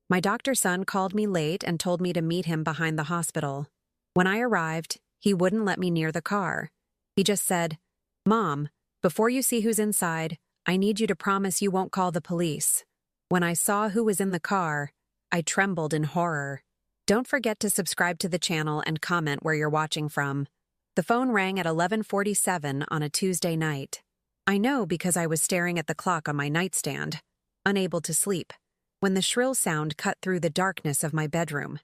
My doctor's son called me late and told me to meet him behind the hospital. When I arrived, he wouldn't let me near the car. He just said, "Mom, before you see who's inside, I need you to promise you won't call the police." When I saw who was in the car, I trembled in horror. Don't forget to subscribe to the channel and comment where you're watching from. The phone rang at 11:47 on a Tuesday night. I know because I was staring at the clock on my nightstand, unable to sleep, when the shrill sound cut through the darkness of my bedroom.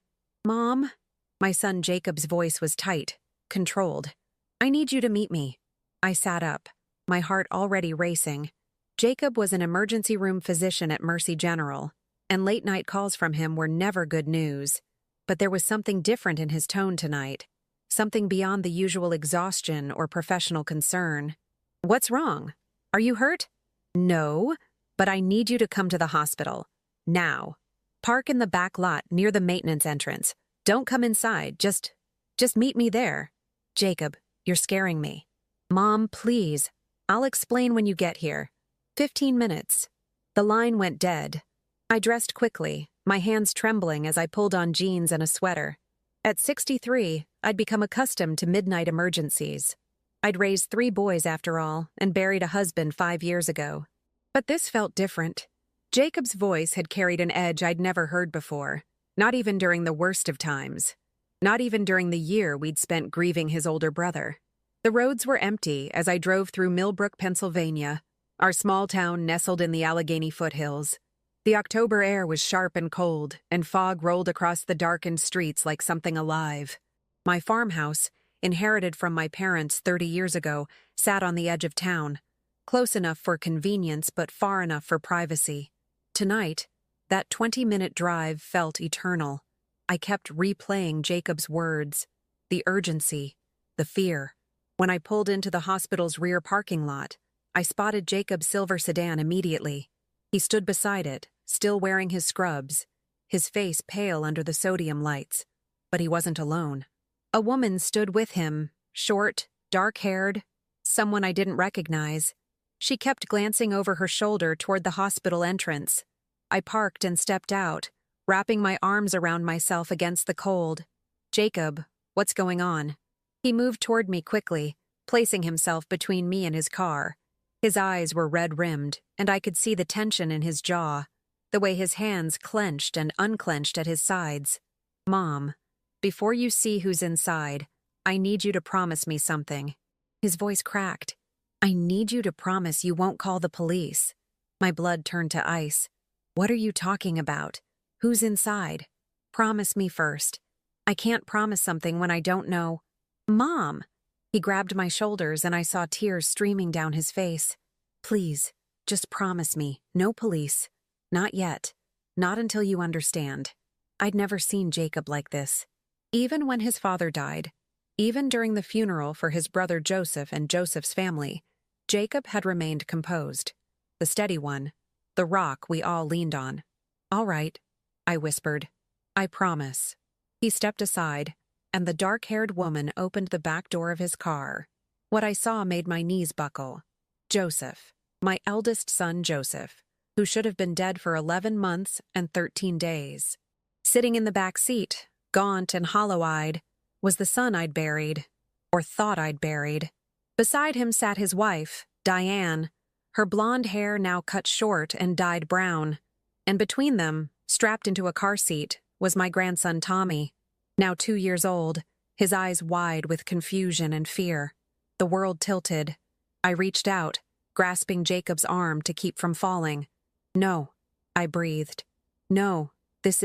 "Mom?" My son Jacob's voice was tight, controlled. "I need you to meet me." I sat up, my heart already racing. Jacob was an emergency room physician at Mercy General, and late-night calls from him were never good news. But there was something different in his tone tonight, something beyond the usual exhaustion or professional concern. "What's wrong? Are you hurt?" "No, but I need you to come to the hospital. Now. Park in the back lot near the maintenance entrance. Don't come inside, just meet me there." "Jacob, you're scaring me." "Mom, please. I'll explain when you get here." 15 minutes. The line went dead. I dressed quickly, my hands trembling as I pulled on jeans and a sweater. At 63, I'd become accustomed to midnight emergencies. I'd raised 3 boys after all, and buried a husband 5 years ago. But this felt different. Jacob's voice had carried an edge I'd never heard before, not even during the worst of times. Not even during the year we'd spent grieving his older brother. The roads were empty as I drove through Millbrook, Pennsylvania, our small town nestled in the Allegheny foothills. The October air was sharp and cold, and fog rolled across the darkened streets like something alive. My farmhouse, inherited from my parents 30 years ago, sat on the edge of town, close enough for convenience but far enough for privacy. Tonight, that 20-minute drive felt eternal. I kept replaying Jacob's words, the urgency, the fear. When I pulled into the hospital's rear parking lot, I spotted Jacob's silver sedan immediately. He stood beside it, still wearing his scrubs, his face pale under the sodium lights. But he wasn't alone. A woman stood with him, short, dark-haired, someone I didn't recognize. She kept glancing over her shoulder toward the hospital entrance. I parked and stepped out, wrapping my arms around myself against the cold. "Jacob, what's going on?" He moved toward me quickly, placing himself between me and his car. His eyes were red-rimmed, and I could see the tension in his jaw, the way his hands clenched and unclenched at his sides. "Mom, before you see who's inside, I need you to promise me something." His voice cracked. "I need you to promise you won't call the police." My blood turned to ice. "What are you talking about? Who's inside? Promise me first. I can't promise something when I don't know." "Mom!" He grabbed my shoulders and I saw tears streaming down his face. "Please, just promise me, no police. Not yet. Not until you understand." I'd never seen Jacob like this. Even when his father died, even during the funeral for his brother Joseph and Joseph's family, Jacob had remained composed. The steady one, the rock we all leaned on. "All right," I whispered. "I promise." He stepped aside, and the dark-haired woman opened the back door of his car. What I saw made my knees buckle. Joseph, my eldest son Joseph, who should have been dead for 11 months and 13 days. Sitting in the back seat, gaunt and hollow-eyed, was the son I'd buried, or thought I'd buried. Beside him sat his wife, Diane, her blonde hair now cut short and dyed brown. And between them, strapped into a car seat, was my grandson Tommy, now 2 years old, his eyes wide with confusion and fear. The world tilted. I reached out, grasping Jacob's arm to keep from falling. "No," I breathed. "No, this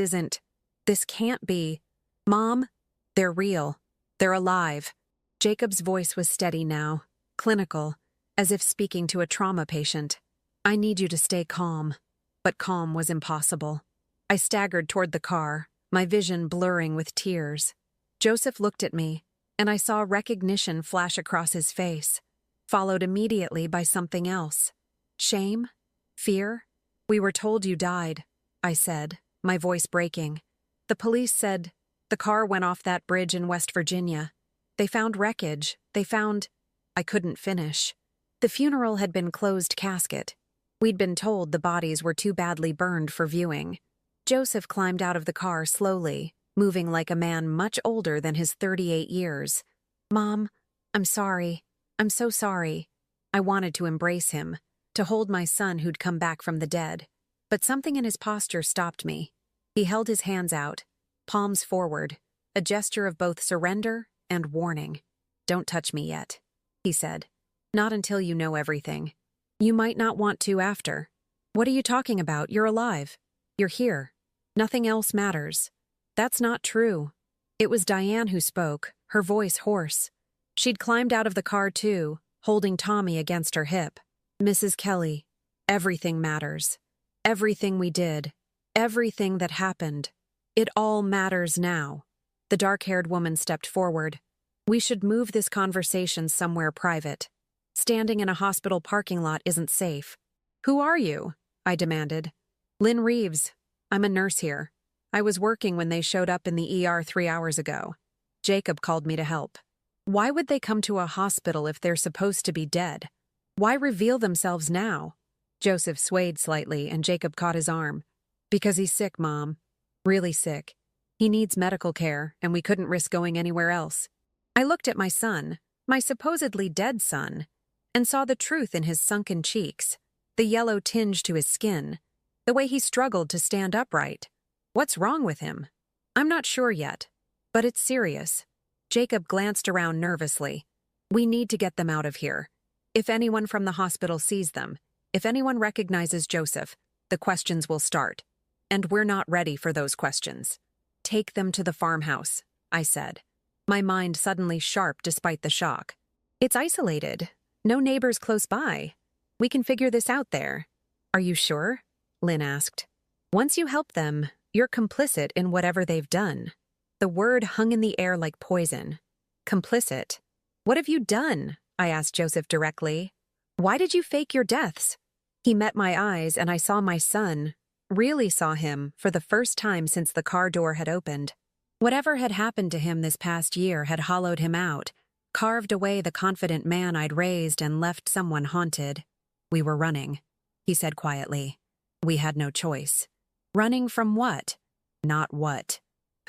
can't be. Mom, they're real. They're alive." Jacob's voice was steady now, clinical, as if speaking to a trauma patient. "I need you to stay calm." But calm was impossible. I staggered toward the car, my vision blurring with tears. Joseph looked at me, and I saw recognition flash across his face, followed immediately by something else. Shame? Fear? "We were told you died," I said, my voice breaking. "The police said the car went off that bridge in West Virginia. They found wreckage. I couldn't finish. The funeral had been closed casket. We'd been told the bodies were too badly burned for viewing. Joseph climbed out of the car slowly, moving like a man much older than his 38 years. Mom, I'm sorry. I'm so sorry. I wanted to embrace him, to hold my son who'd come back from the dead. But something in his posture stopped me. He held his hands out, palms forward, a gesture of both surrender and warning. Don't touch me yet, he said. Not until you know everything. You might not want to after. What are you talking about? You're alive. You're here. Nothing else matters. That's not true. It was Diane who spoke, her voice hoarse. She'd climbed out of the car too, holding Tommy against her hip. Mrs. Kelly, everything matters. Everything we did. Everything that happened. It all matters now. The dark-haired woman stepped forward. We should move this conversation somewhere private. Standing in a hospital parking lot isn't safe. Who are you? I demanded. Lynn Reeves. I'm a nurse here. I was working when they showed up in the ER 3 hours ago. Jacob called me to help. Why would they come to a hospital if they're supposed to be dead? Why reveal themselves now? Joseph swayed slightly and Jacob caught his arm. Because he's sick, Mom. Really sick. He needs medical care, and we couldn't risk going anywhere else. I looked at my son, my supposedly dead son, and saw the truth in his sunken cheeks, the yellow tinge to his skin, the way he struggled to stand upright. What's wrong with him? I'm not sure yet, but it's serious. Jacob glanced around nervously. We need to get them out of here. If anyone from the hospital sees them, if anyone recognizes Joseph, the questions will start. And we're not ready for those questions. Take them to the farmhouse, I said. My mind suddenly sharp despite the shock. It's isolated. No neighbors close by. We can figure this out there. Are you sure? Lynn asked. Once you help them, you're complicit in whatever they've done. The word hung in the air like poison. Complicit. What have you done? I asked Joseph directly. Why did you fake your deaths? He met my eyes and I saw my son, really saw him for the first time since the car door had opened. Whatever had happened to him this past year had hollowed him out, carved away the confident man I'd raised and left someone haunted. We were running, he said quietly. We had no choice. Running from what? Not what.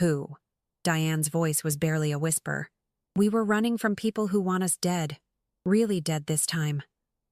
Who? Diane's voice was barely a whisper. We were running from people who want us dead. Really dead this time.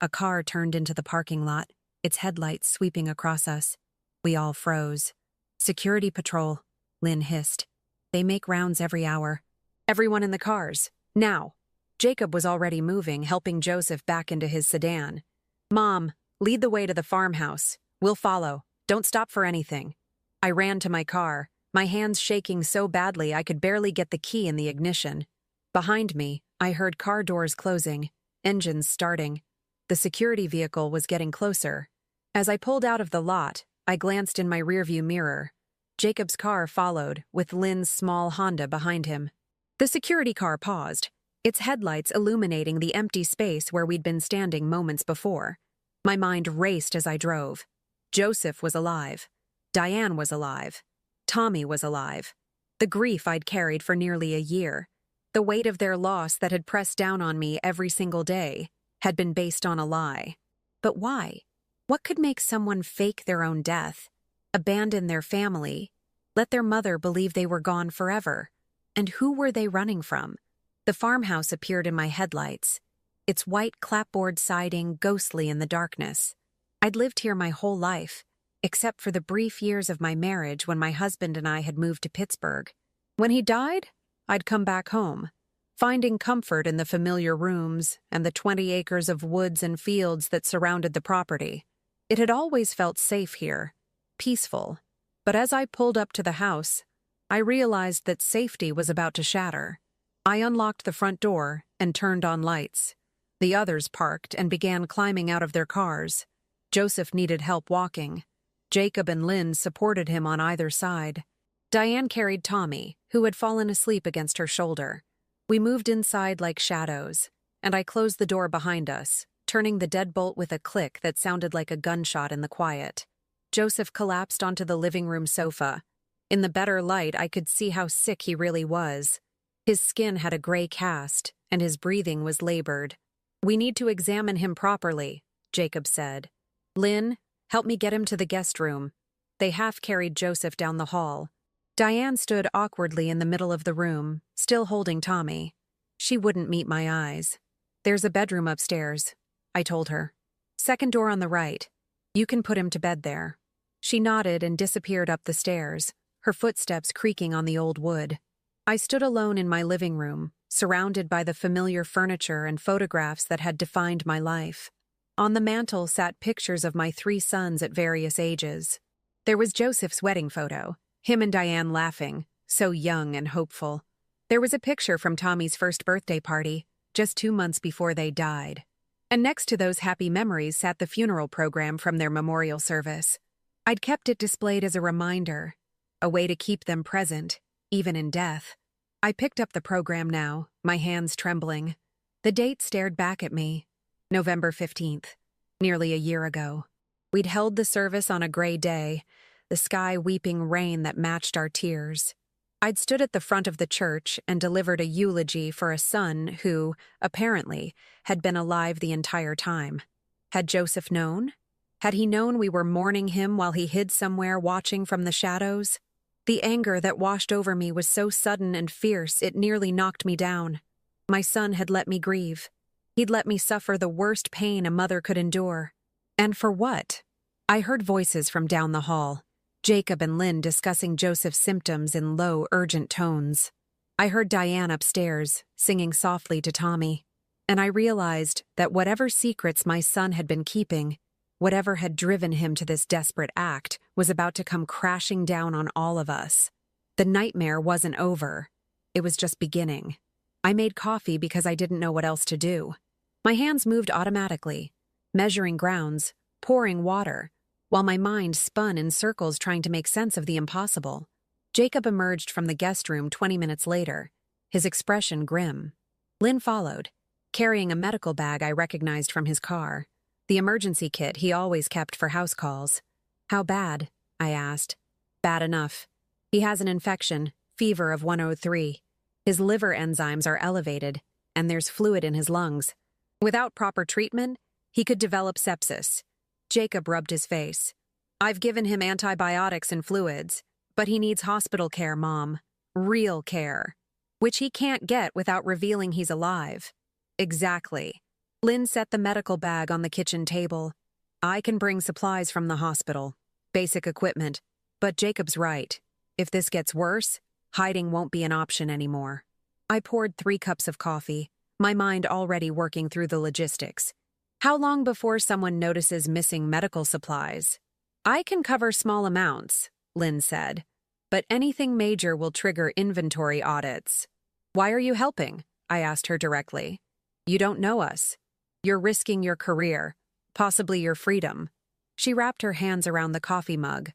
A car turned into the parking lot, its headlights sweeping across us. We all froze. Security patrol, Lynn hissed. They make rounds every hour. Everyone in the cars, now. Jacob was already moving, helping Joseph back into his sedan. Mom, lead the way to the farmhouse. We'll follow. Don't stop for anything. I ran to my car, my hands shaking so badly I could barely get the key in the ignition. Behind me, I heard car doors closing, engines starting. The security vehicle was getting closer. As I pulled out of the lot, I glanced in my rearview mirror. Jacob's car followed, with Lynn's small Honda behind him. The security car paused, its headlights illuminating the empty space where we'd been standing moments before. My mind raced as I drove. Joseph was alive. Diane was alive. Tommy was alive. The grief I'd carried for nearly a year, the weight of their loss that had pressed down on me every single day, had been based on a lie. But why? What could make someone fake their own death, abandon their family, let their mother believe they were gone forever? And who were they running from? The farmhouse appeared in my headlights, its white clapboard siding ghostly in the darkness. I'd lived here my whole life, except for the brief years of my marriage when my husband and I had moved to Pittsburgh. When he died, I'd come back home, finding comfort in the familiar rooms and the 20 acres of woods and fields that surrounded the property. It had always felt safe here, peaceful, but as I pulled up to the house, I realized that safety was about to shatter. I unlocked the front door and turned on lights. The others parked and began climbing out of their cars. Joseph needed help walking. Jacob and Lynn supported him on either side. Diane carried Tommy, who had fallen asleep against her shoulder. We moved inside like shadows, and I closed the door behind us, turning the deadbolt with a click that sounded like a gunshot in the quiet. Joseph collapsed onto the living room sofa. In the better light, I could see how sick he really was. His skin had a gray cast, and his breathing was labored. We need to examine him properly, Jacob said. Lynn, help me get him to the guest room. They half-carried Joseph down the hall. Diane stood awkwardly in the middle of the room, still holding Tommy. She wouldn't meet my eyes. "There's a bedroom upstairs," I told her. "Second door on the right. You can put him to bed there." She nodded and disappeared up the stairs, her footsteps creaking on the old wood. I stood alone in my living room, surrounded by the familiar furniture and photographs that had defined my life. On the mantel sat pictures of my 3 sons at various ages. There was Joseph's wedding photo, him and Diane laughing, so young and hopeful. There was a picture from Tommy's first birthday party, just 2 months before they died. And next to those happy memories sat the funeral program from their memorial service. I'd kept it displayed as a reminder, a way to keep them present, even in death. I picked up the program now, my hands trembling. The date stared back at me. November 15th, nearly a year ago. We'd held the service on a gray day, the sky weeping rain that matched our tears. I'd stood at the front of the church and delivered a eulogy for a son who, apparently, had been alive the entire time. Had Joseph known? Had he known we were mourning him while he hid somewhere watching from the shadows? The anger that washed over me was so sudden and fierce it nearly knocked me down. My son had let me grieve. He'd let me suffer the worst pain a mother could endure. And for what? I heard voices from down the hall. Jacob and Lynn discussing Joseph's symptoms in low, urgent tones. I heard Diane upstairs, singing softly to Tommy. And I realized that whatever secrets my son had been keeping, whatever had driven him to this desperate act, was about to come crashing down on all of us. The nightmare wasn't over. It was just beginning. I made coffee because I didn't know what else to do. My hands moved automatically, measuring grounds, pouring water, while my mind spun in circles trying to make sense of the impossible. Jacob emerged from the guest room 20 minutes later, his expression grim. Lynn followed, carrying a medical bag I recognized from his car, the emergency kit he always kept for house calls. "How bad?" I asked. "Bad enough. He has an infection, fever of 103. His liver enzymes are elevated, and there's fluid in his lungs. Without proper treatment, he could develop sepsis." Jacob rubbed his face. "I've given him antibiotics and fluids, but he needs hospital care, Mom. Real care. Which he can't get without revealing he's alive." "Exactly." Lynn set the medical bag on the kitchen table. "I can bring supplies from the hospital. Basic equipment. But Jacob's right. If this gets worse, hiding won't be an option anymore." I poured 3 cups of coffee, my mind already working through the logistics. How long before someone notices missing medical supplies? "I can cover small amounts," Lynn said, "but anything major will trigger inventory audits." "Why are you helping?" I asked her directly. "You don't know us. You're risking your career, possibly your freedom." She wrapped her hands around the coffee mug,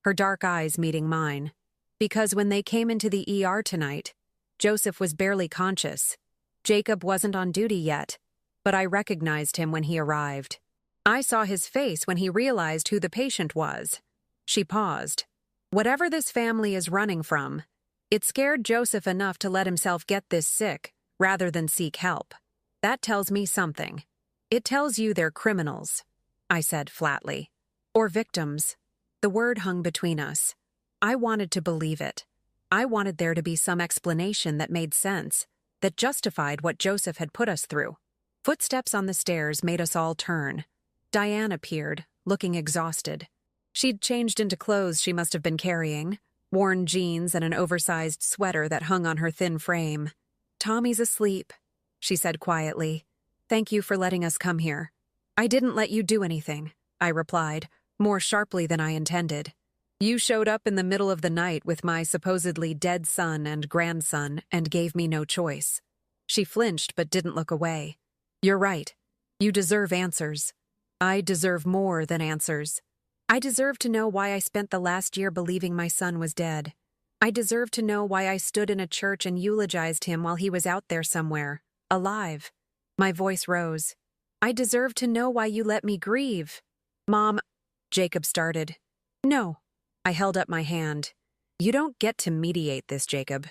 her dark eyes meeting mine. "Because when they came into the ER tonight, Joseph was barely conscious. Jacob wasn't on duty yet, but I recognized him when he arrived. I saw his face when he realized who the patient was." She paused. "Whatever this family is running from, it scared Joseph enough to let himself get this sick, rather than seek help. That tells me something. It tells you they're criminals," I said flatly. "Or victims." The word hung between us. I wanted to believe it. I wanted there to be some explanation that made sense, that justified what Joseph had put us through. Footsteps on the stairs made us all turn. Diane appeared, looking exhausted. She'd changed into clothes she must have been carrying, worn jeans and an oversized sweater that hung on her thin frame. "Tommy's asleep," she said quietly. "Thank you for letting us come here." "I didn't let you do anything," I replied, more sharply than I intended. "You showed up in the middle of the night with my supposedly dead son and grandson and gave me no choice." She flinched but didn't look away. "You're right. You deserve answers. I deserve more than answers. I deserve to know why I spent the last year believing my son was dead. I deserve to know why I stood in a church and eulogized him while he was out there somewhere, alive." My voice rose. "I deserve to know why you let me grieve." "Mom," Jacob started. "No." I held up my hand. "You don't get to mediate this, Jacob.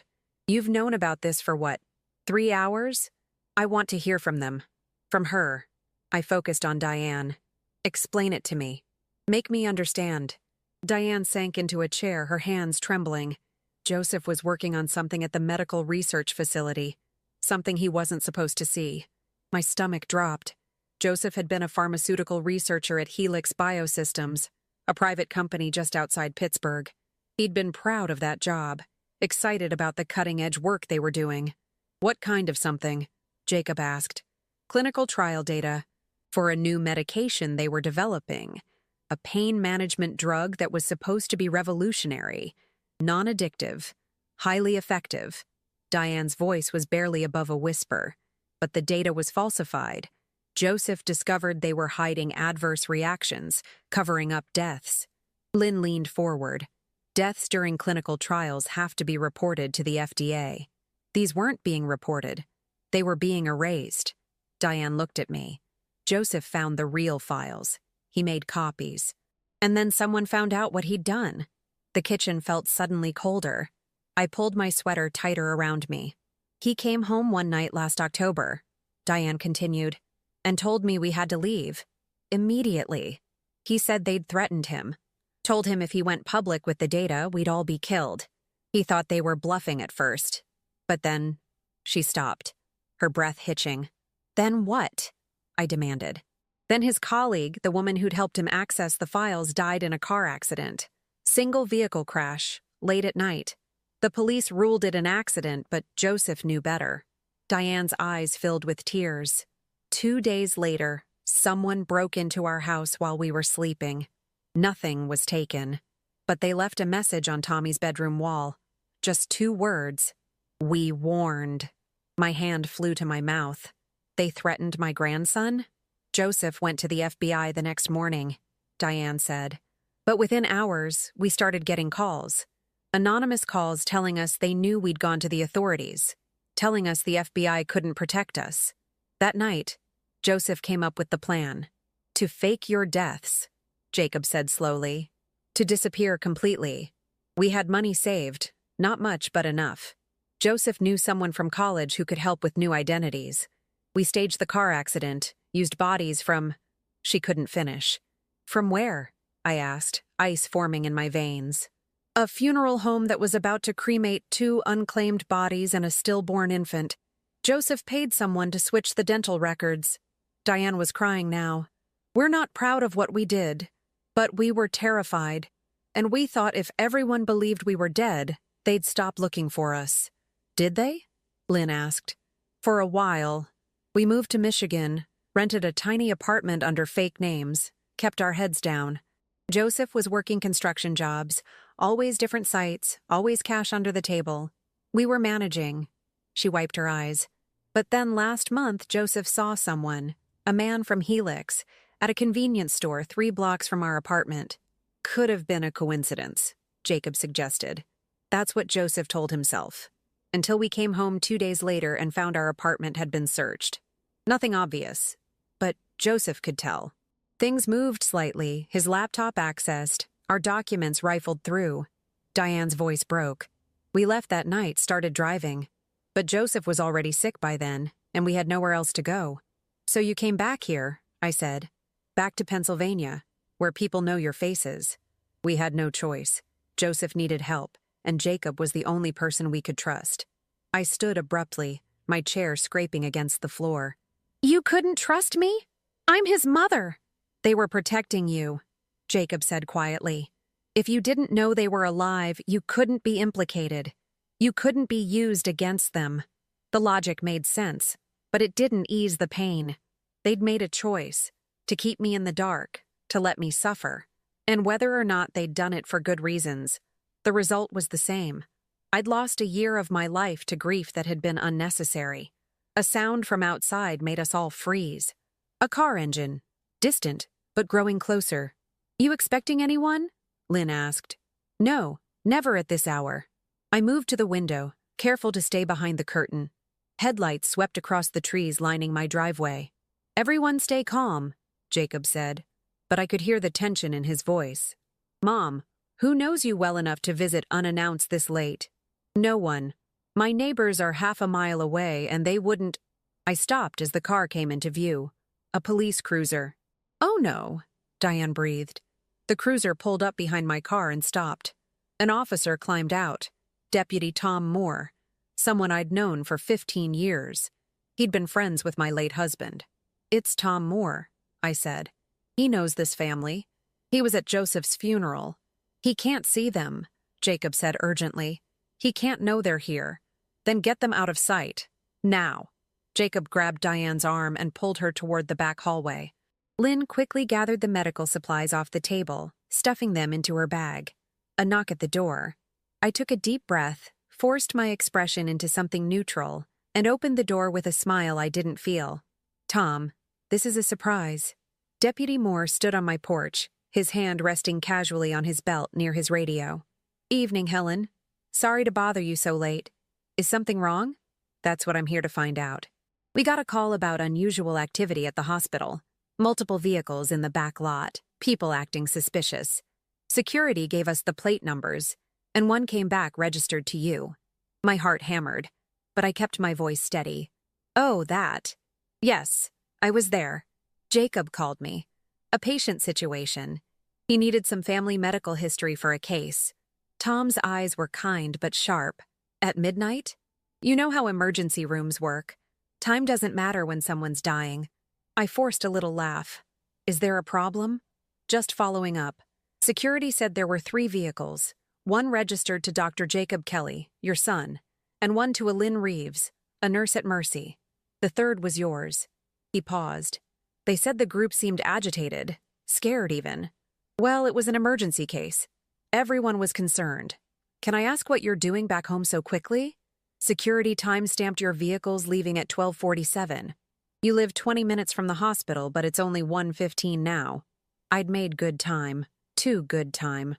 You've known about this for what, 3 hours? I want to hear from them. From her." I focused on Diane. "Explain it to me. Make me understand." Diane sank into a chair, her hands trembling. Joseph was working on something at the medical research facility, something he wasn't supposed to see. My stomach dropped. Joseph had been a pharmaceutical researcher at Helix Biosystems, a private company just outside Pittsburgh. He'd been proud of that job, excited about the cutting-edge work they were doing. What kind of something? Jacob asked. Clinical trial data for a new medication they were developing, a pain management drug that was supposed to be revolutionary, non-addictive, highly effective. Diane's voice was barely above a whisper, but the data was falsified. Joseph discovered they were hiding adverse reactions, covering up deaths. Lynn leaned forward. Deaths during clinical trials have to be reported to the FDA. These weren't being reported. They were being erased. Diane looked at me. Joseph found the real files. He made copies. And then someone found out what he'd done. The kitchen felt suddenly colder. I pulled my sweater tighter around me. He came home one night last October, Diane continued, and told me we had to leave. Immediately. He said they'd threatened him. Told him if he went public with the data, we'd all be killed. He thought they were bluffing at first. But then, she stopped, her breath hitching. Then what? I demanded. Then his colleague, the woman who'd helped him access the files, died in a car accident. Single vehicle crash, late at night. The police ruled it an accident, but Joseph knew better. Diane's eyes filled with tears. 2 days later, someone broke into our house while we were sleeping. Nothing was taken, but they left a message on Tommy's bedroom wall. Just 2 words. We warned. My hand flew to my mouth. They threatened my grandson? Joseph went to the FBI the next morning, Diane said. But within hours, we started getting calls. Anonymous calls telling us they knew we'd gone to the authorities, telling us the FBI couldn't protect us. That night, Joseph came up with the plan. To fake your deaths, Jacob said slowly. To disappear completely. We had money saved, not much but enough. Joseph knew someone from college who could help with new identities. We staged the car accident, used bodies from... She couldn't finish. From where? I asked, ice forming in my veins. A funeral home that was about to cremate 2 unclaimed bodies and a stillborn infant. Joseph paid someone to switch the dental records. Diane was crying now. We're not proud of what we did, but we were terrified, and we thought if everyone believed we were dead, they'd stop looking for us. Did they? Lynn asked. For a while. We moved to Michigan, rented a tiny apartment under fake names, kept our heads down. Joseph was working construction jobs, always different sites, always cash under the table. We were managing. She wiped her eyes. But then last month, Joseph saw someone, a man from Helix, at a convenience store 3 blocks from our apartment. Could have been a coincidence, Jacob suggested. That's what Joseph told himself. Until we came home 2 days later and found our apartment had been searched. Nothing obvious, but Joseph could tell. Things moved slightly, his laptop accessed, our documents rifled through. Diane's voice broke. We left that night, started driving. But Joseph was already sick by then, and we had nowhere else to go. So you came back here, I said. Back to Pennsylvania, where people know your faces. We had no choice. Joseph needed help, and Jacob was the only person we could trust. I stood abruptly, my chair scraping against the floor. You couldn't trust me? I'm his mother. They were protecting you, Jacob said quietly. If you didn't know they were alive, you couldn't be implicated. You couldn't be used against them. The logic made sense, but it didn't ease the pain. They'd made a choice, to keep me in the dark, to let me suffer. And whether or not they'd done it for good reasons, the result was the same. I'd lost a year of my life to grief that had been unnecessary. A sound from outside made us all freeze. A car engine. Distant, but growing closer. You expecting anyone? Lynn asked. No, never at this hour. I moved to the window, careful to stay behind the curtain. Headlights swept across the trees lining my driveway. Everyone stay calm, Jacob said, but I could hear the tension in his voice. Mom, who knows you well enough to visit unannounced this late? No one. My neighbors are half a mile away and they wouldn't... I stopped as the car came into view. A police cruiser. Oh no, Diane breathed. The cruiser pulled up behind my car and stopped. An officer climbed out, Deputy Tom Moore, someone I'd known for 15 years. He'd been friends with my late husband. "It's Tom Moore," I said. "He knows this family. He was at Joseph's funeral." "He can't see them," Jacob said urgently. "He can't know they're here. Then get them out of sight. Now." Jacob grabbed Diane's arm and pulled her toward the back hallway. Lynn quickly gathered the medical supplies off the table, stuffing them into her bag. A knock at the door. I took a deep breath, forced my expression into something neutral, and opened the door with a smile I didn't feel. "Tom, this is a surprise." Deputy Moore stood on my porch, his hand resting casually on his belt near his radio. "Evening, Helen. Sorry to bother you so late. Is something wrong?" "That's what I'm here to find out." "We got a call about unusual activity at the hospital. Multiple vehicles in the back lot, people acting suspicious. Security gave us the plate numbers, and one came back registered to you." My heart hammered, but I kept my voice steady. "Oh, that. Yes, I was there. Jacob called me. A patient situation. He needed some family medical history for a case." Tom's eyes were kind but sharp. "At midnight? You know how emergency rooms work. Time doesn't matter when someone's dying." I forced a little laugh. "Is there a problem?" "Just following up. Security said there were 3 vehicles. One registered to Dr. Jacob Kelly, your son, and one to a Lynn Reeves, a nurse at Mercy. The third was yours." He paused. "They said the group seemed agitated, scared even." "Well, it was an emergency case. Everyone was concerned. Can I ask what you're doing back home so quickly?" "Security time-stamped your vehicles leaving at 12:47. You live 20 minutes from the hospital, but it's only 1:15 now." I'd made good time. Too good time.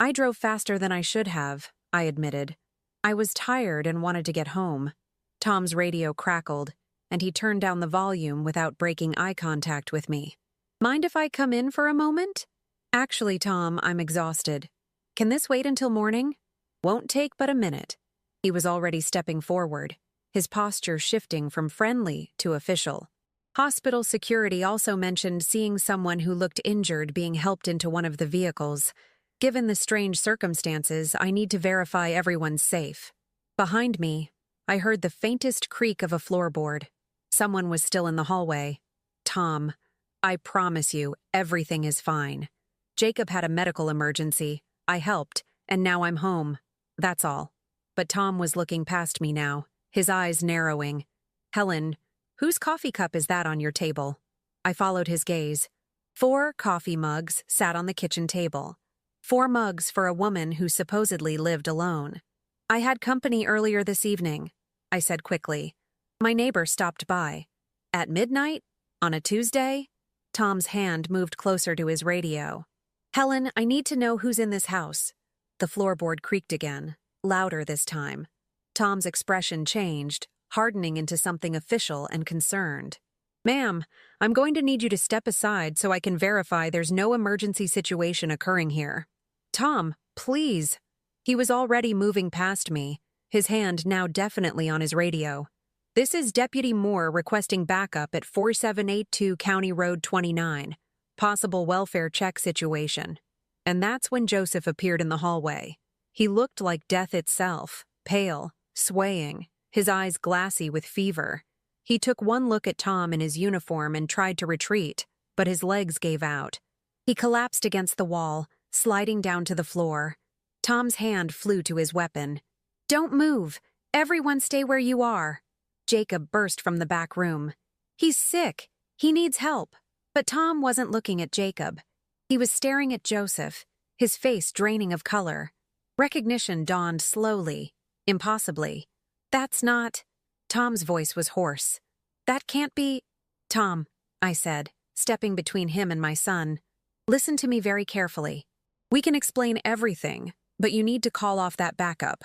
"I drove faster than I should have," I admitted. "I was tired and wanted to get home." Tom's radio crackled, and he turned down the volume without breaking eye contact with me. "Mind if I come in for a moment?" "Actually, Tom, I'm exhausted. Can this wait until morning?" "Won't take but a minute." He was already stepping forward, his posture shifting from friendly to official. Hospital security also mentioned seeing someone who looked injured being helped into one of the vehicles. Given the strange circumstances, I need to verify everyone's safe. Behind me, I heard the faintest creak of a floorboard. Someone was still in the hallway. "Tom, I promise you, everything is fine. Jacob had a medical emergency. I helped, and now I'm home. That's all." But Tom was looking past me now, his eyes narrowing. "Helen, whose coffee cup is that on your table?" I followed his gaze. 4 coffee mugs sat on the kitchen table. 4 mugs for a woman who supposedly lived alone. "I had company earlier this evening," I said quickly. "My neighbor stopped by." "At midnight? On a Tuesday?" Tom's hand moved closer to his radio. "Helen, I need to know who's in this house." The floorboard creaked again, louder this time. Tom's expression changed, hardening into something official and concerned. "Ma'am, I'm going to need you to step aside so I can verify there's no emergency situation occurring here." "Tom, please." He was already moving past me, his hand now definitely on his radio. "This is Deputy Moore requesting backup at 4782 County Road 29. Possible welfare check situation." And that's when Joseph appeared in the hallway. He looked like death itself, pale, swaying, his eyes glassy with fever. He took one look at Tom in his uniform and tried to retreat, but his legs gave out. He collapsed against the wall, sliding down to the floor. Tom's hand flew to his weapon. "Don't move! Everyone stay where you are!" Jacob burst from the back room. "He's sick! He needs help!" But Tom wasn't looking at Jacob. He was staring at Joseph, his face draining of color. Recognition dawned slowly, impossibly. "That's not..." Tom's voice was hoarse. "That can't be..." "Tom," I said, stepping between him and my son. "Listen to me very carefully. We can explain everything, but you need to call off that backup.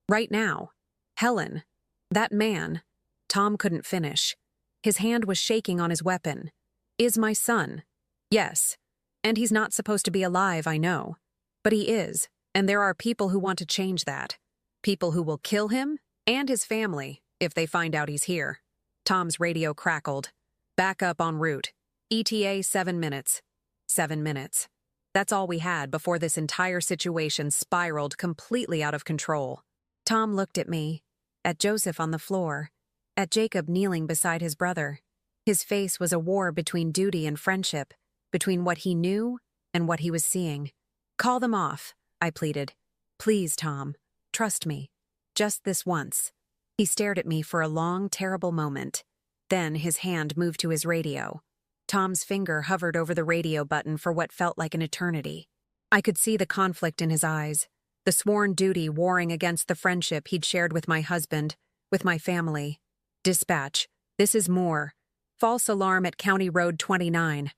Right now. Helen, that man..." Tom couldn't finish. His hand was shaking on his weapon. "Is my son. Yes. And he's not supposed to be alive, I know. But he is, and there are people who want to change that. People who will kill him and his family if they find out he's here." Tom's radio crackled. "Backup en route. ETA 7 minutes. 7 minutes. That's all we had before this entire situation spiraled completely out of control. Tom looked at me, at Joseph on the floor, at Jacob kneeling beside his brother. His face was a war between duty and friendship, between what he knew and what he was seeing. "Call them off," I pleaded. "Please, Tom. Trust me. Just this once." He stared at me for a long, terrible moment. Then his hand moved to his radio. Tom's finger hovered over the radio button for what felt like an eternity. I could see the conflict in his eyes, the sworn duty warring against the friendship he'd shared with my husband, with my family. "Dispatch. This is Moore. False alarm at County Road 29.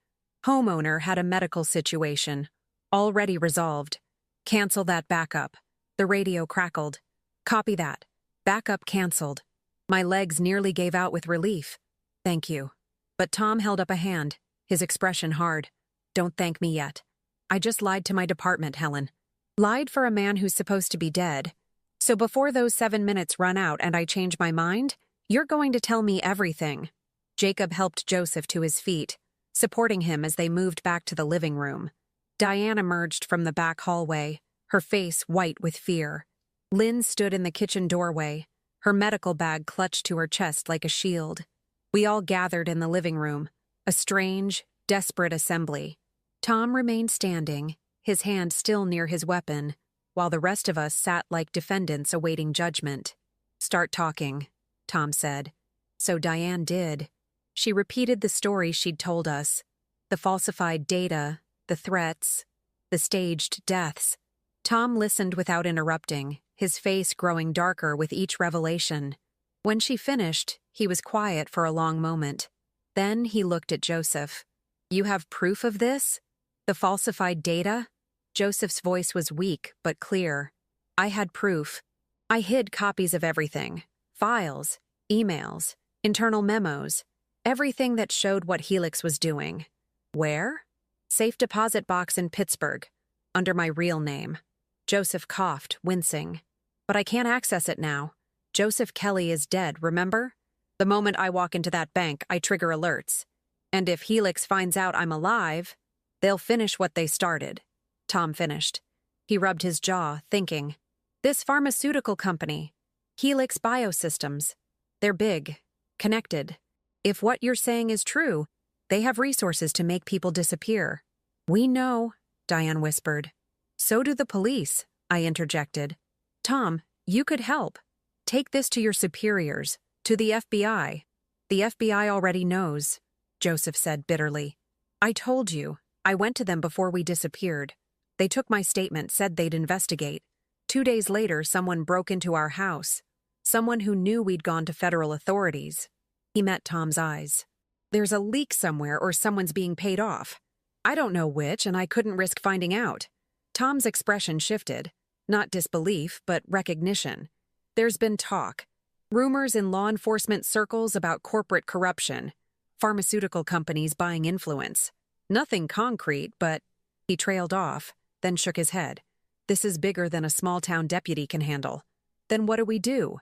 Homeowner had a medical situation. Already resolved. Cancel that backup." The radio crackled. "Copy that. Backup canceled." My legs nearly gave out with relief. "Thank you." But Tom held up a hand, his expression hard. "Don't thank me yet. I just lied to my department, Helen. Lied for a man who's supposed to be dead. So before those 7 minutes run out and I change my mind, you're going to tell me everything." Jacob helped Joseph to his feet, supporting him as they moved back to the living room. Diane emerged from the back hallway, her face white with fear. Lynn stood in the kitchen doorway, her medical bag clutched to her chest like a shield. We all gathered in the living room, a strange, desperate assembly. Tom remained standing, his hand still near his weapon, while the rest of us sat like defendants awaiting judgment. "Start talking," Tom said. So Diane did. She repeated the story she'd told us, the falsified data, the threats, the staged deaths. Tom listened without interrupting, his face growing darker with each revelation. When she finished, he was quiet for a long moment. Then he looked at Joseph. "You have proof of this? The falsified data?" Joseph's voice was weak but clear. "I had proof. I hid copies of everything. Files, emails, internal memos, everything that showed what Helix was doing." "Where?" "Safe deposit box in Pittsburgh, under my real name." Joseph coughed, wincing. "But I can't access it now. Joseph Kelly is dead, remember? The moment I walk into that bank, I trigger alerts. And if Helix finds out I'm alive, they'll finish what they started." Tom finished. He rubbed his jaw, thinking. "This pharmaceutical company, Helix Biosystems, they're big, connected. If what you're saying is true, they have resources to make people disappear." "We know," Diane whispered. "So do the police," I interjected. "Tom, you could help. Take this to your superiors, to the FBI." "The FBI already knows," Joseph said bitterly. "I told you, I went to them before we disappeared. They took my statement, said they'd investigate. 2 days later, someone broke into our house. Someone who knew we'd gone to federal authorities." He met Tom's eyes. "There's a leak somewhere or someone's being paid off. I don't know which, and I couldn't risk finding out." Tom's expression shifted. Not disbelief, but recognition. "There's been talk. Rumors in law enforcement circles about corporate corruption. Pharmaceutical companies buying influence. Nothing concrete, but—" He trailed off, then shook his head. "This is bigger than a small-town deputy can handle." "Then what do we do?"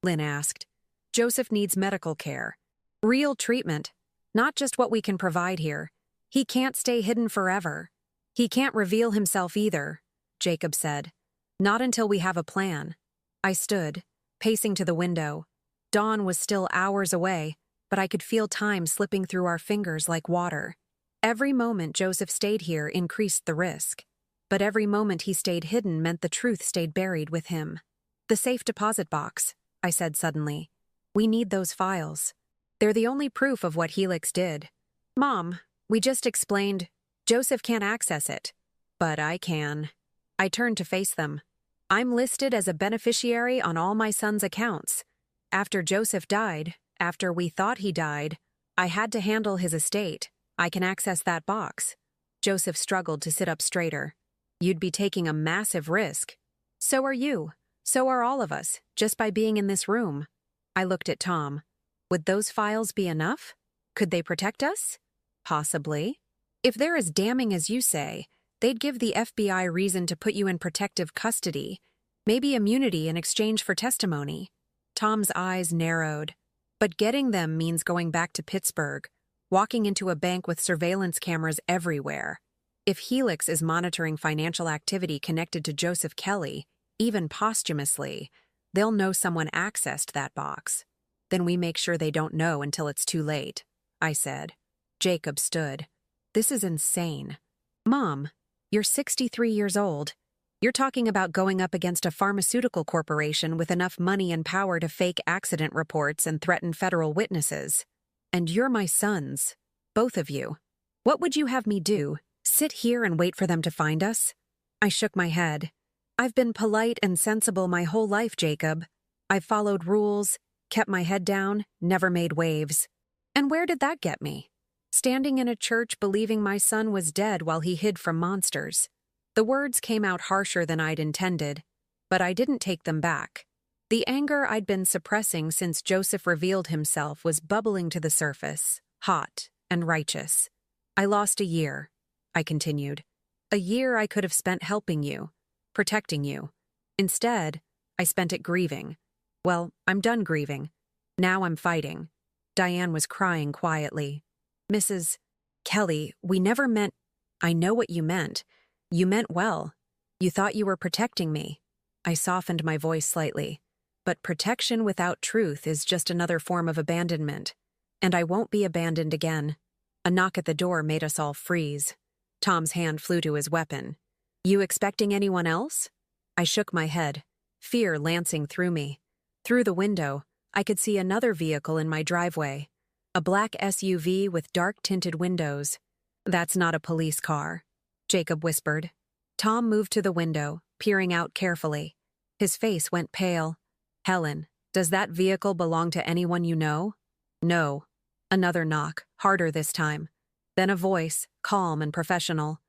Lynn asked. "Joseph needs medical care. Real treatment. Not just what we can provide here. He can't stay hidden forever. He can't reveal himself either," Jacob said. "Not until we have a plan." I stood, pacing to the window. Dawn was still hours away, but I could feel time slipping through our fingers like water. Every moment Joseph stayed here increased the risk. But every moment he stayed hidden meant the truth stayed buried with him. "The safe deposit box," I said suddenly. "We need those files. They're the only proof of what Helix did." "Mom, we just explained Joseph can't access it." "But I can." I turned to face them. "I'm listed as a beneficiary on all my son's accounts. After Joseph died, after we thought he died, I had to handle his estate. I can access that box." Joseph struggled to sit up straighter. "You'd be taking a massive risk." "So are you. So are all of us, just by being in this room." I looked at Tom. "Would those files be enough? Could they protect us?" "Possibly. If they're as damning as you say, they'd give the FBI reason to put you in protective custody, maybe immunity in exchange for testimony." Tom's eyes narrowed. "But getting them means going back to Pittsburgh, walking into a bank with surveillance cameras everywhere." If Helix is monitoring financial activity connected to Joseph Kelly, even posthumously, they'll know someone accessed that box. Then we make sure they don't know until it's too late, I said. Jacob stood. This is insane. Mom, you're 63 years old. You're talking about going up against a pharmaceutical corporation with enough money and power to fake accident reports and threaten federal witnesses. And you're my sons. Both of you. What would you have me do? Sit here and wait for them to find us? I shook my head. I've been polite and sensible my whole life, Jacob. I've followed rules, kept my head down, never made waves. And where did that get me? Standing in a church believing my son was dead while he hid from monsters. The words came out harsher than I'd intended, but I didn't take them back. The anger I'd been suppressing since Joseph revealed himself was bubbling to the surface, hot and righteous. I lost a year, I continued. A year I could have spent helping you, protecting you. Instead, I spent it grieving. Well, I'm done grieving. Now I'm fighting. Diane was crying quietly. Mrs. Kelly, we never meant— I know what you meant. You meant well. You thought you were protecting me. I softened my voice slightly. But protection without truth is just another form of abandonment. And I won't be abandoned again. A knock at the door made us all freeze. Tom's hand flew to his weapon. You expecting anyone else? I shook my head, fear lancing through me. Through the window, I could see another vehicle in my driveway. A black SUV with dark-tinted windows. That's not a police car, Jacob whispered. Tom moved to the window, peering out carefully. His face went pale. Helen, does that vehicle belong to anyone you know? No. Another knock, harder this time. Then a voice, calm and professional.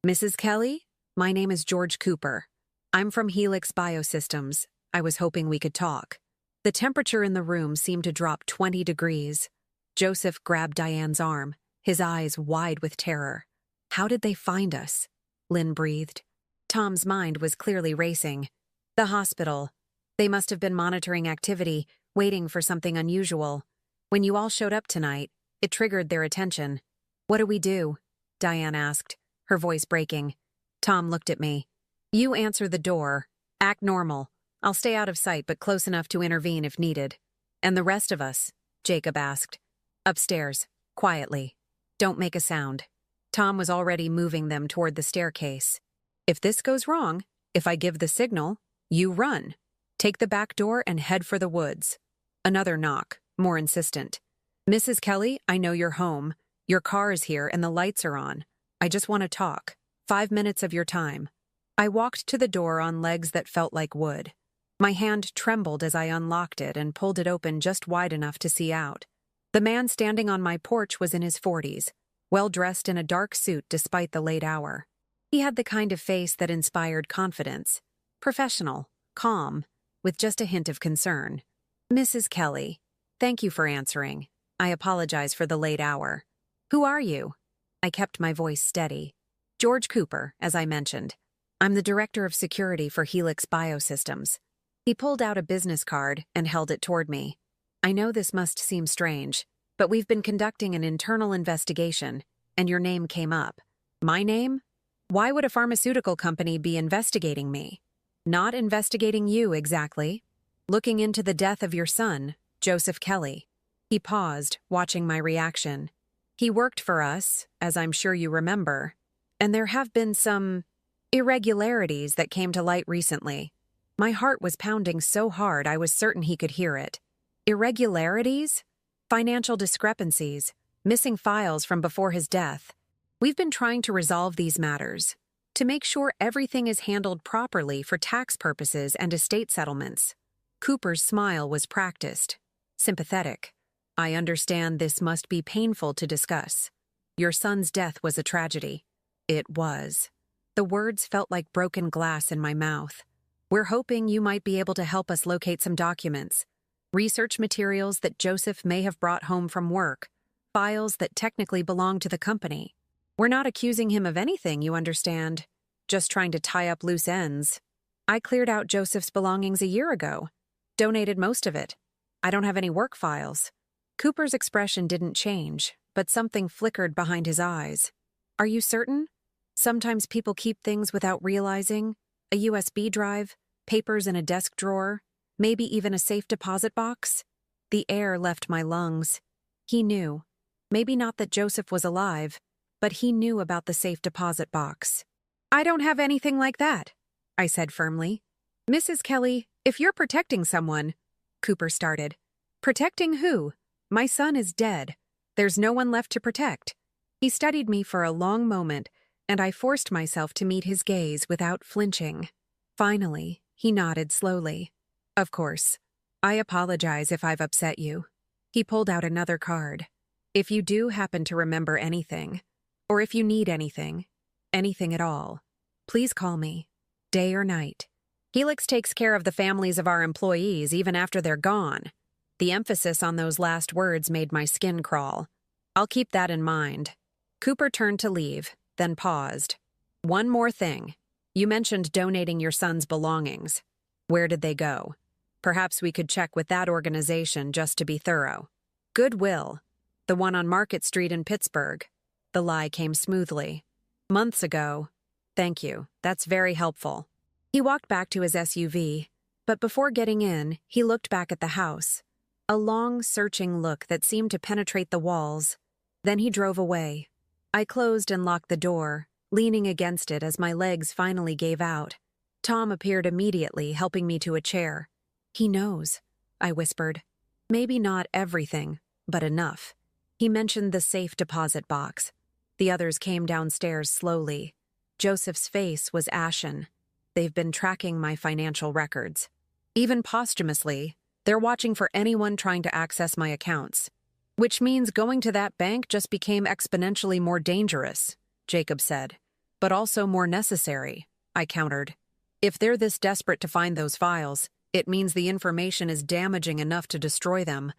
Mrs. Kelly? My name is George Cooper. I'm from Helix Biosystems. I was hoping we could talk. The temperature in the room seemed to drop 20 degrees. Joseph grabbed Diane's arm, his eyes wide with terror. How did they find us? Lynn breathed. Tom's mind was clearly racing. The hospital. They must have been monitoring activity, waiting for something unusual. When you all showed up tonight, it triggered their attention. What do we do? Diane asked, her voice breaking. Tom looked at me. You answer the door. Act normal. I'll stay out of sight but close enough to intervene if needed. And the rest of us? Jacob asked. Upstairs, quietly. Don't make a sound. Tom was already moving them toward the staircase. If this goes wrong, if I give the signal, you run. Take the back door and head for the woods. Another knock, more insistent. Mrs. Kelly, I know you're home. Your car is here and the lights are on. I just want to talk. 5 minutes of your time. I walked to the door on legs that felt like wood. My hand trembled as I unlocked it and pulled it open just wide enough to see out. The man standing on my porch was in his 40s, well-dressed in a dark suit despite the late hour. He had the kind of face that inspired confidence. Professional, calm, with just a hint of concern. Mrs. Kelly, thank you for answering. I apologize for the late hour. Who are you? I kept my voice steady. George Cooper, as I mentioned. I'm the director of security for Helix Biosystems. He pulled out a business card and held it toward me. I know this must seem strange, but we've been conducting an internal investigation, and your name came up. My name? Why would a pharmaceutical company be investigating me? Not investigating you, exactly. Looking into the death of your son, Joseph Kelly. He paused, watching my reaction. He worked for us, as I'm sure you remember, and there have been some irregularities that came to light recently. My heart was pounding so hard I was certain he could hear it. Irregularities? Financial discrepancies, missing files from before his death. We've been trying to resolve these matters, to make sure everything is handled properly for tax purposes and estate settlements. Cooper's smile was practiced, sympathetic. I understand this must be painful to discuss. Your son's death was a tragedy. It was. The words felt like broken glass in my mouth. We're hoping you might be able to help us locate some documents, research materials that Joseph may have brought home from work, files that technically belong to the company. We're not accusing him of anything, you understand. Just trying to tie up loose ends. I cleared out Joseph's belongings a year ago. Donated most of it. I don't have any work files. Cooper's expression didn't change, but something flickered behind his eyes. Are you certain? Sometimes people keep things without realizing. A USB drive, papers in a desk drawer, maybe even a safe deposit box. The air left my lungs. He knew. Maybe not that Joseph was alive, but he knew about the safe deposit box. "I don't have anything like that," I said firmly. "Mrs. Kelly, if you're protecting someone," Cooper started. "Protecting who? My son is dead. There's no one left to protect." He studied me for a long moment, and I forced myself to meet his gaze without flinching. Finally, he nodded slowly. "Of course. I apologize if I've upset you." He pulled out another card. "If you do happen to remember anything, or if you need anything at all, please call me, day or night. Helix takes care of the families of our employees even after they're gone." The emphasis on those last words made my skin crawl. "I'll keep that in mind." Cooper turned to leave, then paused. "One more thing. You mentioned donating your son's belongings. Where did they go? Perhaps we could check with that organization just to be thorough." "Goodwill. The one on Market Street in Pittsburgh." The lie came smoothly. "Months ago." "Thank you. That's very helpful." He walked back to his SUV, but before getting in, he looked back at the house. A long, searching look that seemed to penetrate the walls. Then he drove away. I closed and locked the door, leaning against it as my legs finally gave out. Tom appeared immediately, helping me to a chair. "He knows," I whispered. "Maybe not everything, but enough." He mentioned the safe deposit box. The others came downstairs slowly. Joseph's face was ashen. They've been tracking my financial records. Even posthumously, they're watching for anyone trying to access my accounts. "Which means going to that bank just became exponentially more dangerous," Jacob said. "But also more necessary," I countered. "If they're this desperate to find those files, it means the information is damaging enough to destroy them.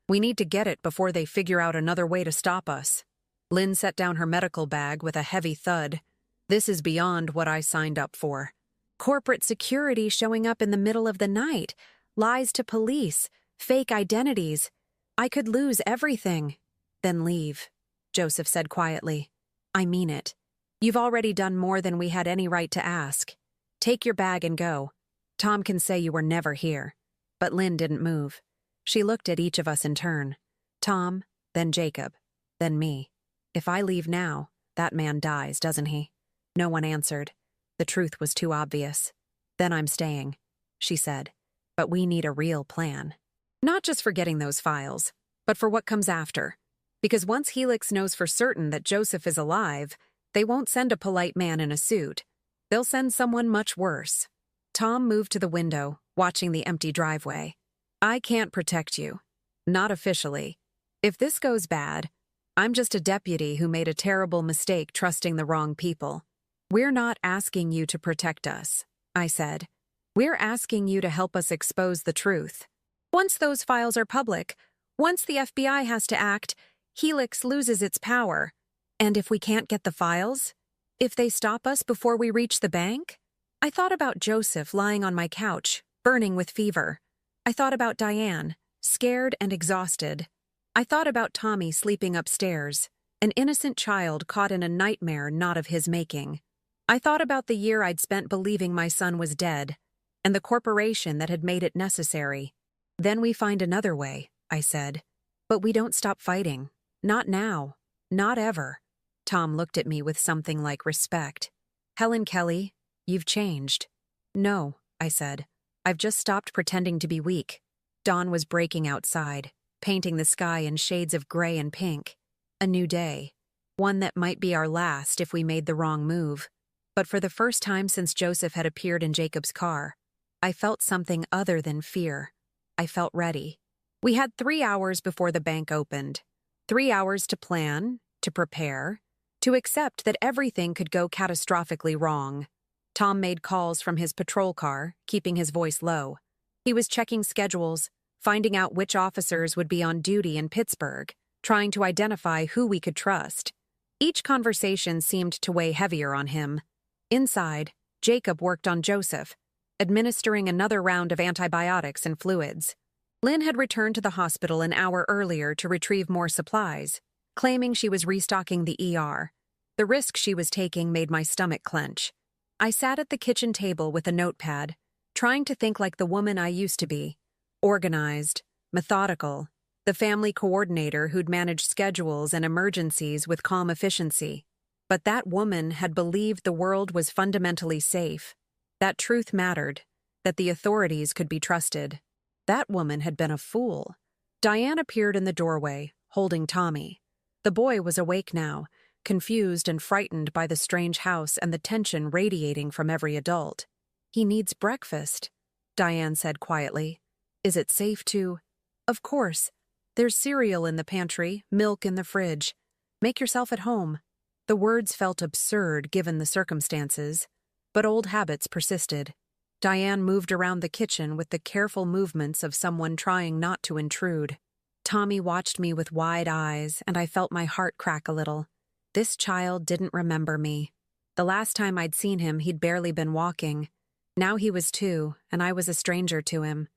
We need to get it before they figure out another way to stop us." Lynn set down her medical bag with a heavy thud. "This is beyond what I signed up for." Corporate security showing up in the middle of the night, lies to police, fake identities. I could lose everything. "Then leave," Joseph said quietly. "I mean it. You've already done more than we had any right to ask. Take your bag and go. Tom can say you were never here." But Lynn didn't move. She looked at each of us in turn. Tom, then Jacob, then me. "If I leave now, that man dies, doesn't he?" No one answered. The truth was too obvious. "Then I'm staying," she said. "But we need a real plan. Not just for getting those files, but for what comes after. Because once Helix knows for certain that Joseph is alive, they won't send a polite man in a suit. They'll send someone much worse." Tom moved to the window, watching the empty driveway. "I can't protect you. Not officially. If this goes bad, I'm just a deputy who made a terrible mistake trusting the wrong people. We're not asking you to protect us," I said. "We're asking you to help us expose the truth. Once those files are public, once the FBI has to act, Helix loses its power. And if we can't get the files? If they stop us before we reach the bank?" I thought about Joseph lying on my couch, burning with fever. I thought about Diane, scared and exhausted. I thought about Tommy sleeping upstairs, an innocent child caught in a nightmare not of his making. I thought about the year I'd spent believing my son was dead, and the corporation that had made it necessary. "Then we find another way," I said. "But we don't stop fighting. Not now. Not ever." Tom looked at me with something like respect. "Helen Kelly, you've changed." "No," I said. "I've just stopped pretending to be weak." Dawn was breaking outside, painting the sky in shades of gray and pink. A new day. One that might be our last if we made the wrong move. But for the first time since Joseph had appeared in Jacob's car, I felt something other than fear. I felt ready. We had 3 hours before the bank opened. 3 hours to plan, to prepare, to accept that everything could go catastrophically wrong. Tom made calls from his patrol car, keeping his voice low. He was checking schedules, finding out which officers would be on duty in Pittsburgh, trying to identify who we could trust. Each conversation seemed to weigh heavier on him. Inside, Jacob worked on Joseph, administering another round of antibiotics and fluids. Lynn had returned to the hospital an hour earlier to retrieve more supplies, claiming she was restocking the ER. The risk she was taking made my stomach clench. I sat at the kitchen table with a notepad, trying to think like the woman I used to be. Organized, methodical, the family coordinator who'd manage schedules and emergencies with calm efficiency. But that woman had believed the world was fundamentally safe, that truth mattered, that the authorities could be trusted. That woman had been a fool. Diane appeared in the doorway, holding Tommy. The boy was awake now, confused and frightened by the strange house and the tension radiating from every adult. "He needs breakfast," Diane said quietly. "Is it safe to—" "Of course. There's cereal in the pantry, milk in the fridge. Make yourself at home." The words felt absurd given the circumstances, but old habits persisted. Diane moved around the kitchen with the careful movements of someone trying not to intrude. Tommy watched me with wide eyes, and I felt my heart crack a little. This child didn't remember me. The last time I'd seen him, he'd barely been walking. Now he was 2, and I was a stranger to him.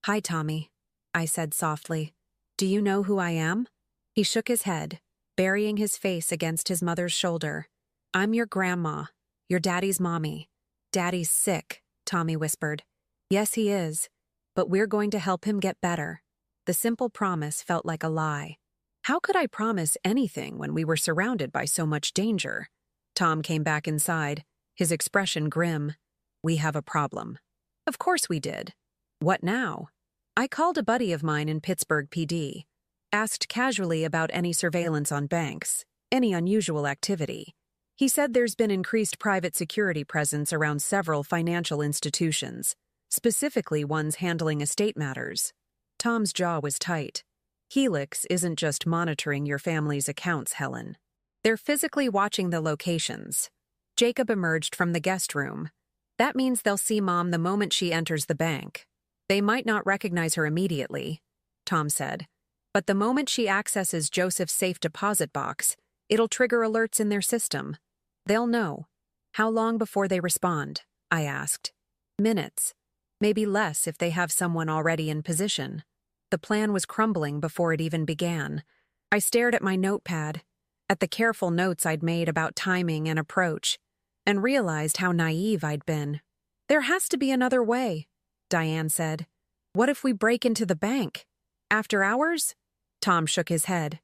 "Hi, Tommy," I said softly. "Do you know who I am?" He shook his head, burying his face against his mother's shoulder. "I'm your grandma, your daddy's mommy." "Daddy's sick," Tommy whispered. "Yes, he is, but we're going to help him get better." The simple promise felt like a lie. How could I promise anything when we were surrounded by so much danger? Tom came back inside, his expression grim. "We have a problem." Of course we did. What now? I called a buddy of mine in Pittsburgh PD, asked casually about any surveillance on banks, any unusual activity. He said there's been increased private security presence around several financial institutions, specifically ones handling estate matters. Tom's jaw was tight. Helix isn't just monitoring your family's accounts, Helen. They're physically watching the locations. Jacob emerged from the guest room. That means they'll see Mom the moment she enters the bank. They might not recognize her immediately, Tom said, but the moment she accesses Joseph's safe deposit box, it'll trigger alerts in their system. They'll know. How long before they respond? I asked. Minutes. Maybe less if they have someone already in position. The plan was crumbling before it even began. I stared at my notepad, at the careful notes I'd made about timing and approach, and realized how naive I'd been. "There has to be another way," Diane said. "What if we break into the bank? After hours?" Tom shook his head.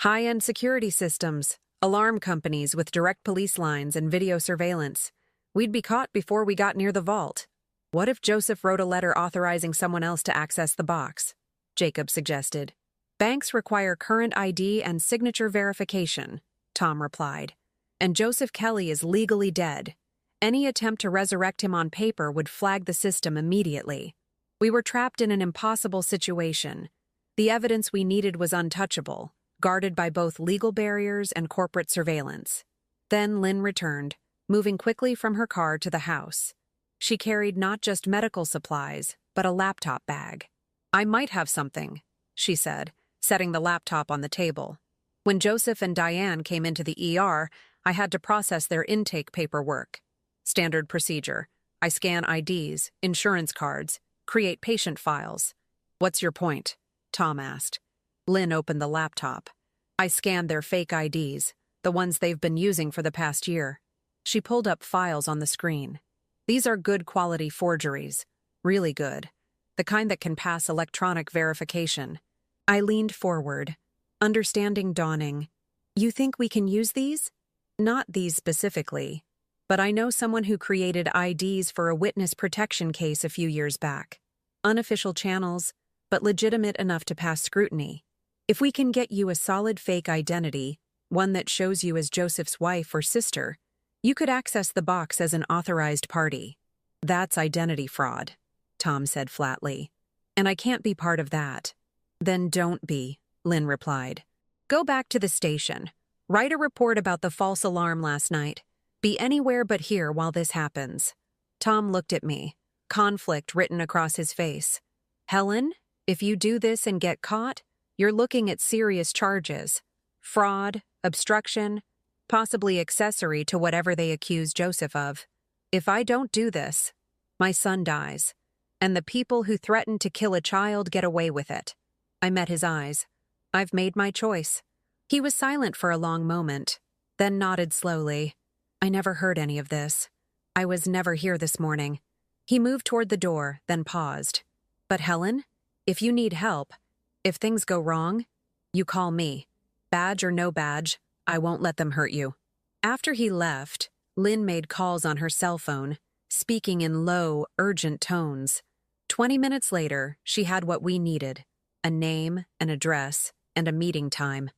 "High-end security systems, alarm companies with direct police lines and video surveillance. We'd be caught before we got near the vault." "What if Joseph wrote a letter authorizing someone else to access the box?" Jacob suggested. "Banks require current ID and signature verification," Tom replied. "And Joseph Kelly is legally dead. Any attempt to resurrect him on paper would flag the system immediately. We were trapped in an impossible situation. The evidence we needed was untouchable, guarded by both legal barriers and corporate surveillance." Then Lynn returned, moving quickly from her car to the house. She carried not just medical supplies, but a laptop bag. "I might have something," she said, setting the laptop on the table. When Joseph and Diane came into the ER, I had to process their intake paperwork. Standard procedure. I scan IDs, insurance cards, create patient files. "What's your point?" Tom asked. Lynn opened the laptop. "I scanned their fake IDs, the ones they've been using for the past year." She pulled up files on the screen. "These are good quality forgeries. Really good. The kind that can pass electronic verification." I leaned forward, understanding dawning. "You think we can use these?" "Not these specifically, but I know someone who created IDs for a witness protection case a few years back. Unofficial channels, but legitimate enough to pass scrutiny. If we can get you a solid fake identity, one that shows you as Joseph's wife or sister, you could access the box as an authorized party." "That's identity fraud," Tom said flatly. "And I can't be part of that." "Then don't be," Lynn replied. "Go back to the station. Write a report about the false alarm last night. Be anywhere but here while this happens." Tom looked at me, conflict written across his face. "Helen, if you do this and get caught, you're looking at serious charges. Fraud, obstruction, possibly accessory to whatever they accuse Joseph of. If I don't do this, my son dies, and the people who threaten to kill a child get away with it." I met his eyes. "I've made my choice." He was silent for a long moment. then nodded slowly. I never heard any of this. I was never here this morning. He moved toward the door, then paused. But Helen, if you need help, if things go wrong, you call me. Badge or no badge, I won't let them hurt you. After he left, Lynn made calls on her cell phone, speaking in low, urgent tones. 20 minutes later, she had what we needed: a name, an address, and a meeting time.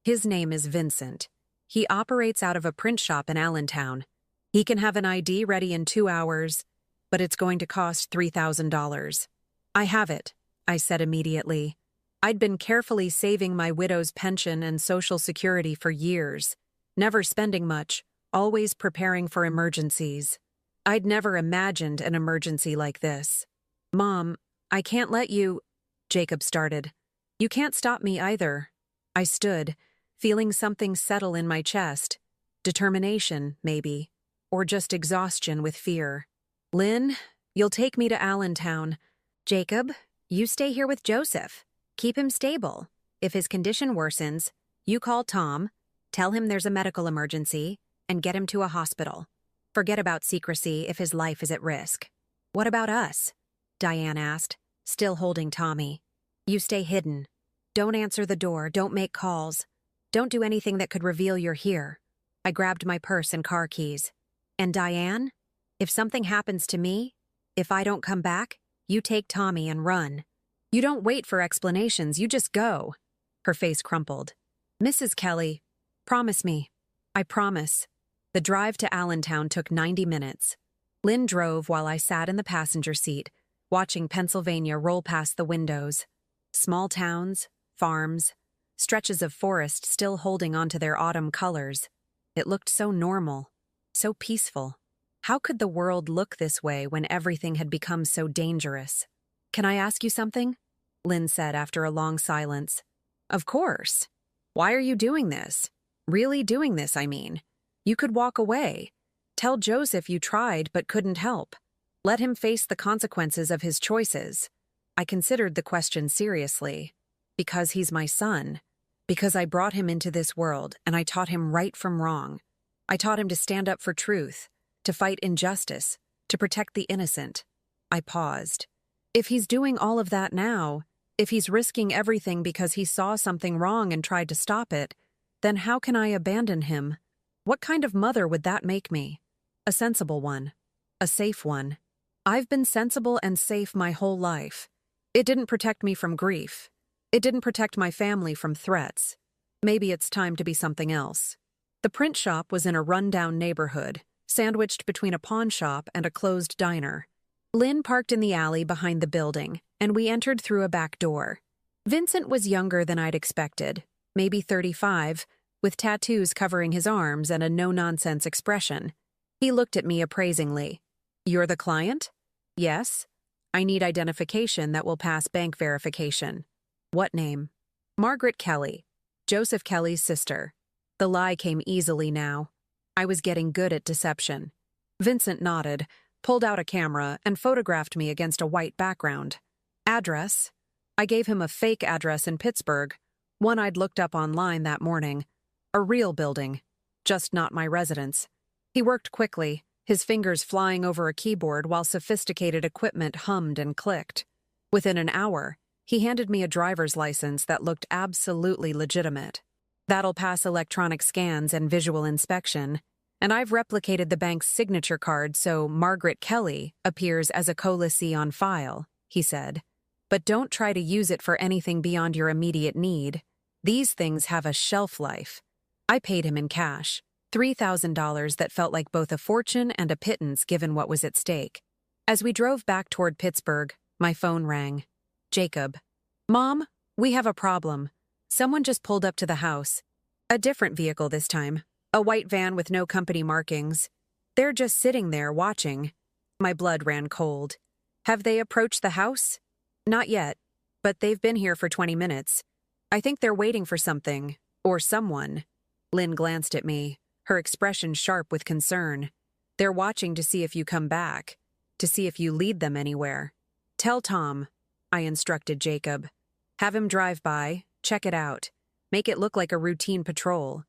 His name is Vincent. He operates out of a print shop in Allentown. He can have an ID ready in 2 hours, but it's going to cost $3,000. I have it, I said immediately. I'd been carefully saving my widow's pension and Social Security for years, never spending much, always preparing for emergencies. I'd never imagined an emergency like this. Mom, I can't let you, Jacob started. You can't stop me either. I stood, feeling something settle in my chest. Determination, maybe, or just exhaustion with fear. Lynn, you'll take me to Allentown. Jacob, you stay here with Joseph. Keep him stable. If his condition worsens, you call Tom, tell him there's a medical emergency, and get him to a hospital. Forget about secrecy if his life is at risk. What about us? Diane asked, still holding Tommy. You stay hidden. Don't answer the door, don't make calls. Don't do anything that could reveal you're here. I grabbed my purse and car keys. And Diane, if something happens to me, if I don't come back, you take Tommy and run. You don't wait for explanations, you just go. Her face crumpled. Mrs. Kelly, promise me. I promise. The drive to Allentown took 90 minutes. Lynn drove while I sat in the passenger seat, watching Pennsylvania roll past the windows. Small towns, farms, stretches of forest still holding onto their autumn colors. It looked so normal, so peaceful. How could the world look this way when everything had become so dangerous? Can I ask you something? Lynn said after a long silence. Of course. Why are you doing this? Really doing this, I mean. You could walk away. Tell Joseph you tried but couldn't help. Let him face the consequences of his choices. I considered the question seriously. Because he's my son. Because I brought him into this world and I taught him right from wrong. I taught him to stand up for truth, to fight injustice, to protect the innocent. I paused. If he's doing all of that now, if he's risking everything because he saw something wrong and tried to stop it, then how can I abandon him? What kind of mother would that make me? A sensible one. A safe one. I've been sensible and safe my whole life. It didn't protect me from grief. It didn't protect my family from threats. Maybe it's time to be something else. The print shop was in a run-down neighborhood, sandwiched between a pawn shop and a closed diner. Lynn parked in the alley behind the building, and we entered through a back door. Vincent was younger than I'd expected, maybe 35, with tattoos covering his arms and a no-nonsense expression. He looked at me appraisingly. You're the client? Yes. I need identification that will pass bank verification. What name? Margaret Kelly, Joseph Kelly's sister. The lie came easily now. I was getting good at deception. Vincent nodded, pulled out a camera, and photographed me against a white background. Address? I gave him a fake address in Pittsburgh, one I'd looked up online that morning. A real building, just not my residence. He worked quickly, his fingers flying over a keyboard while sophisticated equipment hummed and clicked. Within an hour, he handed me a driver's license that looked absolutely legitimate. That'll pass electronic scans and visual inspection, and I've replicated the bank's signature card so Margaret Kelly appears as a co-lessee on file, he said. But don't try to use it for anything beyond your immediate need. These things have a shelf life. I paid him in cash, $3,000 that felt like both a fortune and a pittance given what was at stake. As we drove back toward Pittsburgh, my phone rang. Jacob. Mom, we have a problem. Someone just pulled up to the house. A different vehicle this time. A white van with no company markings. They're just sitting there watching. My blood ran cold. Have they approached the house? Not yet, but they've been here for 20 minutes. I think they're waiting for something, or someone. Lynn glanced at me, her expression sharp with concern. They're watching to see if you come back, to see if you lead them anywhere. Tell Tom, I instructed Jacob. Have him drive by, check it out. Make it look like a routine patrol.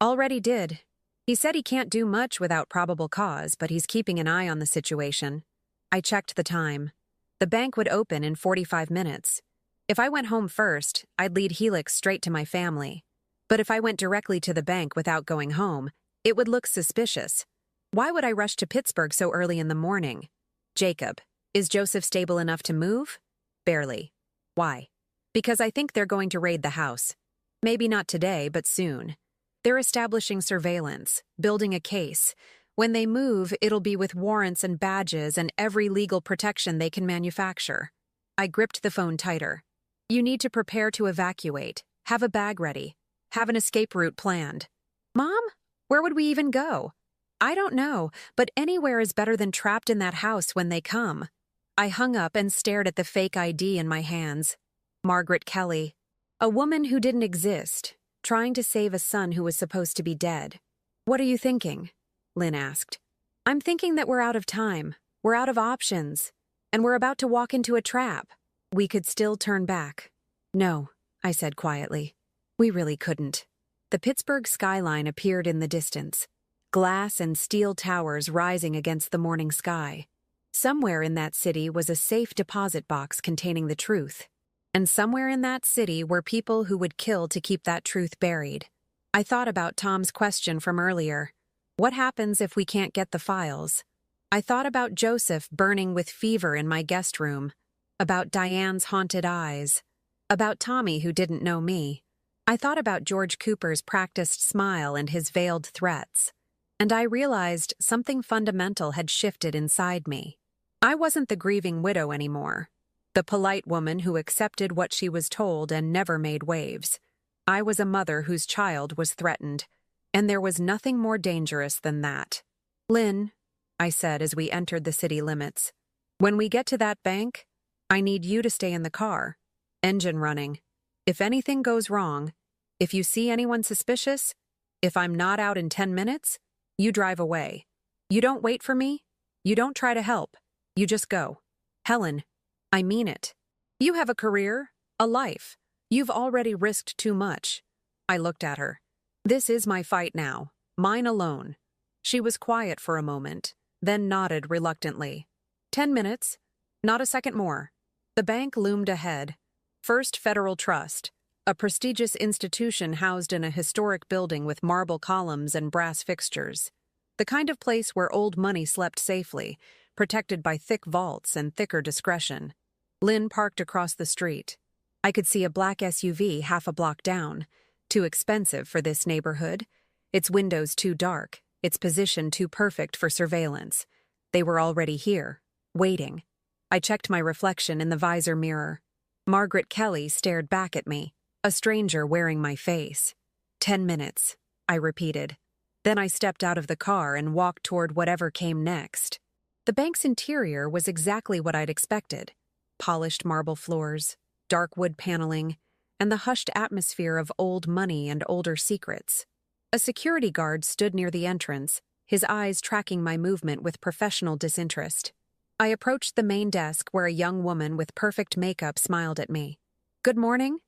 Already did. He said he can't do much without probable cause, but he's keeping an eye on the situation. I checked the time. The bank would open in 45 minutes. If I went home first, I'd lead Helix straight to my family. But if I went directly to the bank without going home, it would look suspicious. Why would I rush to Pittsburgh so early in the morning? Jacob, is Joseph stable enough to move? Barely. Why? Because I think they're going to raid the house. Maybe not today, but soon. They're establishing surveillance, building a case. When they move, it'll be with warrants and badges and every legal protection they can manufacture. I gripped the phone tighter. You need to prepare to evacuate. Have a bag ready. Have an escape route planned. Mom? Where would we even go? I don't know, but anywhere is better than trapped in that house when they come. I hung up and stared at the fake ID in my hands. Margaret Kelly. A woman who didn't exist, trying to save a son who was supposed to be dead. What are you thinking? Lynn asked. I'm thinking that we're out of time. We're out of options. And we're about to walk into a trap. We could still turn back. No, I said quietly. We really couldn't. The Pittsburgh skyline appeared in the distance. Glass and steel towers rising against the morning sky. Somewhere in that city was a safe deposit box containing the truth. And somewhere in that city were people who would kill to keep that truth buried. I thought about Tom's question from earlier. What happens if we can't get the files? I thought about Joseph burning with fever in my guest room. About Diane's haunted eyes. About Tommy who didn't know me. I thought about George Cooper's practiced smile and his veiled threats. And I realized something fundamental had shifted inside me. I wasn't the grieving widow anymore. The polite woman who accepted what she was told and never made waves. I was a mother whose child was threatened. And there was nothing more dangerous than that. Lynn, I said as we entered the city limits, when we get to that bank, I need you to stay in the car. Engine running. If anything goes wrong, if you see anyone suspicious, if I'm not out in 10 minutes, you drive away. You don't wait for me. You don't try to help. You just go. Helen, I mean it. You have a career, a life. You've already risked too much. I looked at her. This is my fight now, mine alone. She was quiet for a moment, then nodded reluctantly. 10 minutes, not a second more. The bank loomed ahead. First Federal Trust, a prestigious institution housed in a historic building with marble columns and brass fixtures. The kind of place where old money slept safely, protected by thick vaults and thicker discretion. Lynn parked across the street. I could see a black SUV half a block down. Too expensive for this neighborhood. Its windows too dark, its position too perfect for surveillance. They were already here, waiting. I checked my reflection in the visor mirror. Margaret Kelly stared back at me, a stranger wearing my face. 10 minutes, I repeated. Then I stepped out of the car and walked toward whatever came next. The bank's interior was exactly what I'd expected. Polished marble floors, dark wood paneling, and the hushed atmosphere of old money and older secrets. A security guard stood near the entrance, his eyes tracking my movement with professional disinterest. I approached the main desk where a young woman with perfect makeup smiled at me. Good morning.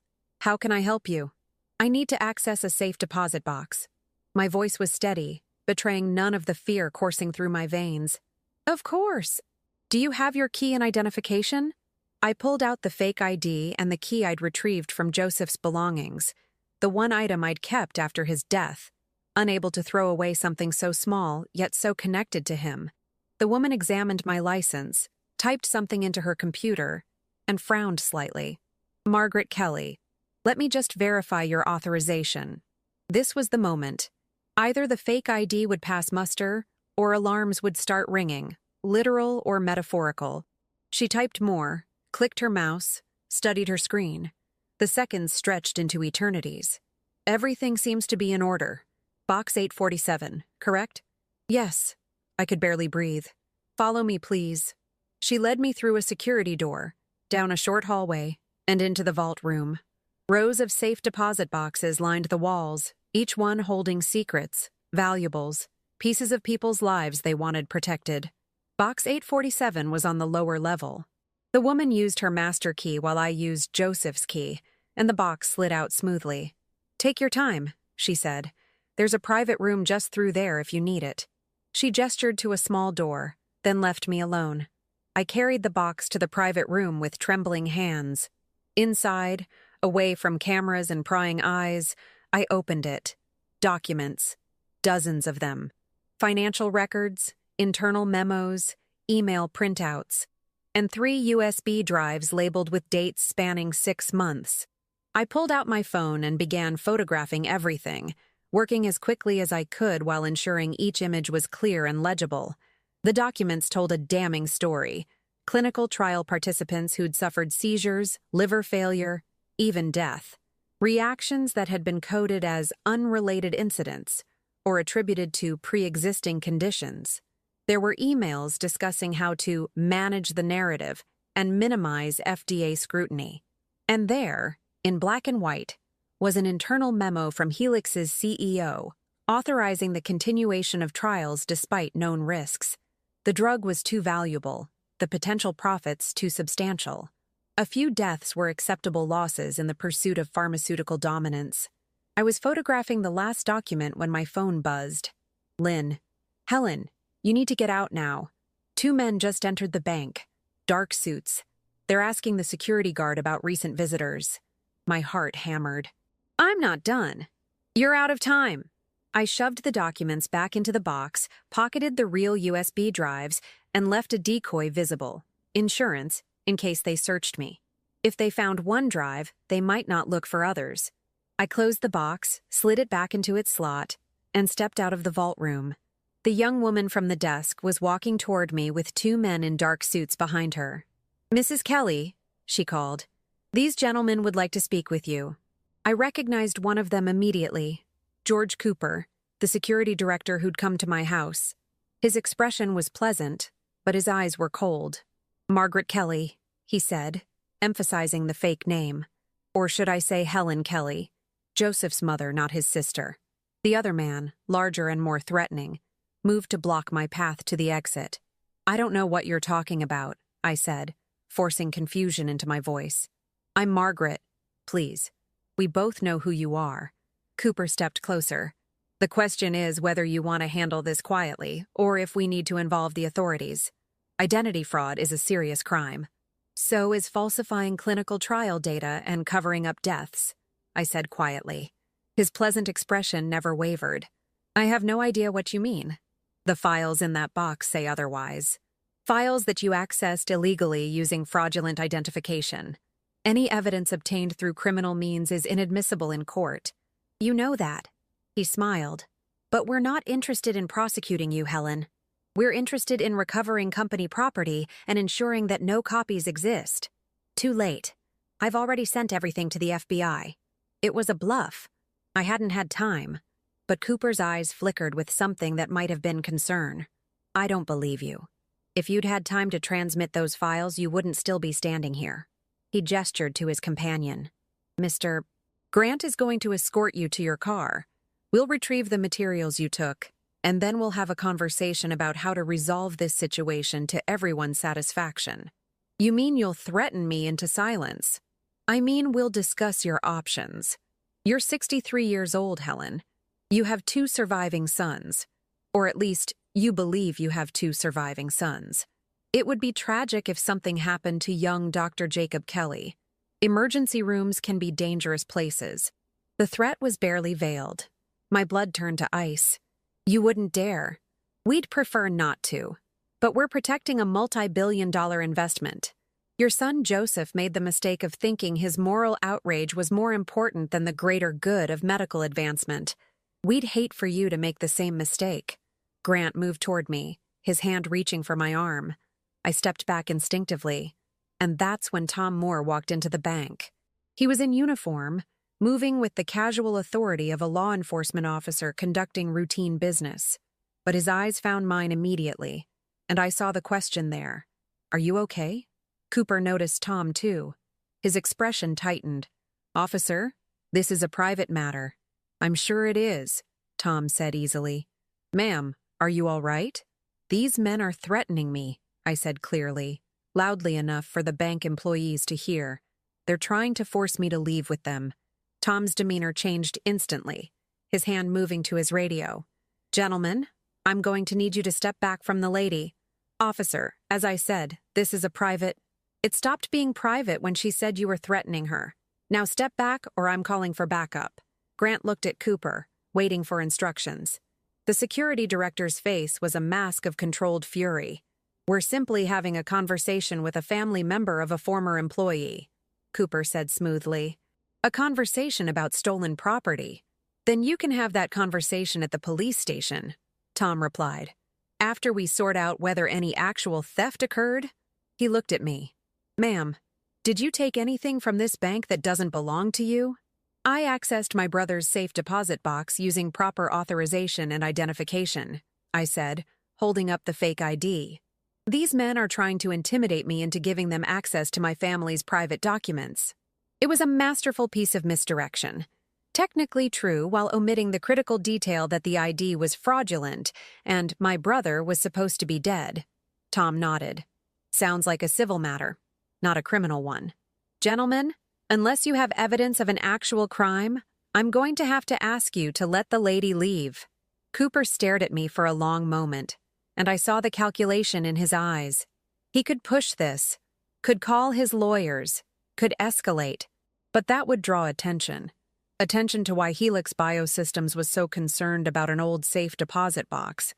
How can I help you? I need to access a safe deposit box. My voice was steady, betraying none of the fear coursing through my veins. Of course. Do you have your key and identification? I pulled out the fake ID and the key I'd retrieved from Joseph's belongings, the one item I'd kept after his death, unable to throw away something so small yet so connected to him. The woman examined my license, typed something into her computer, and frowned slightly. Margaret Kelly, let me just verify your authorization. This was the moment. Either the fake ID would pass muster, or alarms would start ringing, literal or metaphorical. She typed more, clicked her mouse, studied her screen. The seconds stretched into eternities. Everything seems to be in order. Box 847, correct? Yes. I could barely breathe. Follow me, please. She led me through a security door, down a short hallway, and into the vault room. Rows of safe deposit boxes lined the walls, each one holding secrets, valuables, pieces of people's lives they wanted protected. Box 847 was on the lower level. The woman used her master key while I used Joseph's key, and the box slid out smoothly. Take your time, she said. There's a private room just through there if you need it." She gestured to a small door, then left me alone. I carried the box to the private room with trembling hands. Inside, away from cameras and prying eyes, I opened it. Documents. Dozens of them. Financial records, internal memos, email printouts, and 3 USB drives labeled with dates spanning 6 months. I pulled out my phone and began photographing everything, working as quickly as I could while ensuring each image was clear and legible. The documents told a damning story. Clinical trial participants who'd suffered seizures, liver failure, even death. Reactions that had been coded as unrelated incidents or attributed to pre-existing conditions. There were emails discussing how to manage the narrative and minimize FDA scrutiny. And there, in black and white, was an internal memo from Helix's CEO authorizing the continuation of trials despite known risks. The drug was too valuable, the potential profits too substantial. A few deaths were acceptable losses in the pursuit of pharmaceutical dominance. I was photographing the last document when my phone buzzed. "Lynn. Helen, you need to get out now. 2 men just entered the bank. Dark suits. They're asking the security guard about recent visitors." My heart hammered. "I'm not done. You're out of time." I shoved the documents back into the box, pocketed the real USB drives, and left a decoy visible. Insurance, in case they searched me. If they found one drive, they might not look for others. I closed the box, slid it back into its slot, and stepped out of the vault room. The young woman from the desk was walking toward me with 2 men in dark suits behind her. "Mrs. Kelly," she called, "these gentlemen would like to speak with you." I recognized one of them immediately. George Cooper, the security director who'd come to my house. His expression was pleasant, but his eyes were cold. "Margaret Kelly," he said, emphasizing the fake name. Or should I say Helen Kelly? Joseph's mother, not his sister. The other man, larger and more threatening, moved to block my path to the exit. "I don't know what you're talking about," I said, forcing confusion into my voice. "I'm Margaret. Please. We both know who you are." Cooper stepped closer. "The question is whether you want to handle this quietly, or if we need to involve the authorities. Identity fraud is a serious crime. So is falsifying clinical trial data and covering up deaths," I said quietly. His pleasant expression never wavered. "I have no idea what you mean. The files in that box say otherwise. Files that you accessed illegally using fraudulent identification. Any evidence obtained through criminal means is inadmissible in court. You know that." He smiled. "But we're not interested in prosecuting you, Helen. We're interested in recovering company property and ensuring that no copies exist." "Too late. I've already sent everything to the FBI. It was a bluff. I hadn't had time." But Cooper's eyes flickered with something that might have been concern. "I don't believe you. If you'd had time to transmit those files, you wouldn't still be standing here." He gestured to his companion. "Mr. Grant is going to escort you to your car. We'll retrieve the materials you took, and then we'll have a conversation about how to resolve this situation to everyone's satisfaction." "You mean you'll threaten me into silence?" "I mean we'll discuss your options. You're 63 years old, Helen. You have 2 surviving sons. Or at least, you believe you have 2 surviving sons. It would be tragic if something happened to young Dr. Jacob Kelly. Emergency rooms can be dangerous places." The threat was barely veiled. My blood turned to ice. "You wouldn't dare. We'd prefer not to. But we're protecting a multi-billion-dollar investment. Your son Joseph made the mistake of thinking his moral outrage was more important than the greater good of medical advancement. We'd hate for you to make the same mistake." Grant moved toward me, his hand reaching for my arm. I stepped back instinctively, and that's when Tom Moore walked into the bank. He was in uniform, moving with the casual authority of a law enforcement officer conducting routine business. But his eyes found mine immediately, and I saw the question there. "Are you okay?" Cooper noticed Tom, too. His expression tightened. "Officer, this is a private matter." "I'm sure it is," Tom said easily. "Ma'am, are you all right?" "These men are threatening me," I said clearly, loudly enough for the bank employees to hear. "They're trying to force me to leave with them." Tom's demeanor changed instantly. his hand moving to his radio. "Gentlemen, I'm going to need you to step back from the lady. Officer, as I said, this is a private—" "It stopped being private when she said you were threatening her. Now step back or I'm calling for backup." Grant looked at Cooper, waiting for instructions. The security director's face was a mask of controlled fury. "We're simply having a conversation with a family member of a former employee," Cooper said smoothly. "A conversation about stolen property? Then you can have that conversation at the police station," Tom replied. "After we sort out whether any actual theft occurred." He looked at me. "Ma'am, did you take anything from this bank that doesn't belong to you?" "I accessed my brother's safe deposit box using proper authorization and identification," I said, holding up the fake ID. "These men are trying to intimidate me into giving them access to my family's private documents." It was a masterful piece of misdirection. Technically true while omitting the critical detail that the ID was fraudulent and my brother was supposed to be dead. Tom nodded. "Sounds like a civil matter, not a criminal one. Gentlemen, unless you have evidence of an actual crime, I'm going to have to ask you to let the lady leave." Cooper stared at me for a long moment, and I saw the calculation in his eyes. He could push this, could call his lawyers, could escalate, but that would draw attention. Attention to why Helix Biosystems was so concerned about an old safe deposit box.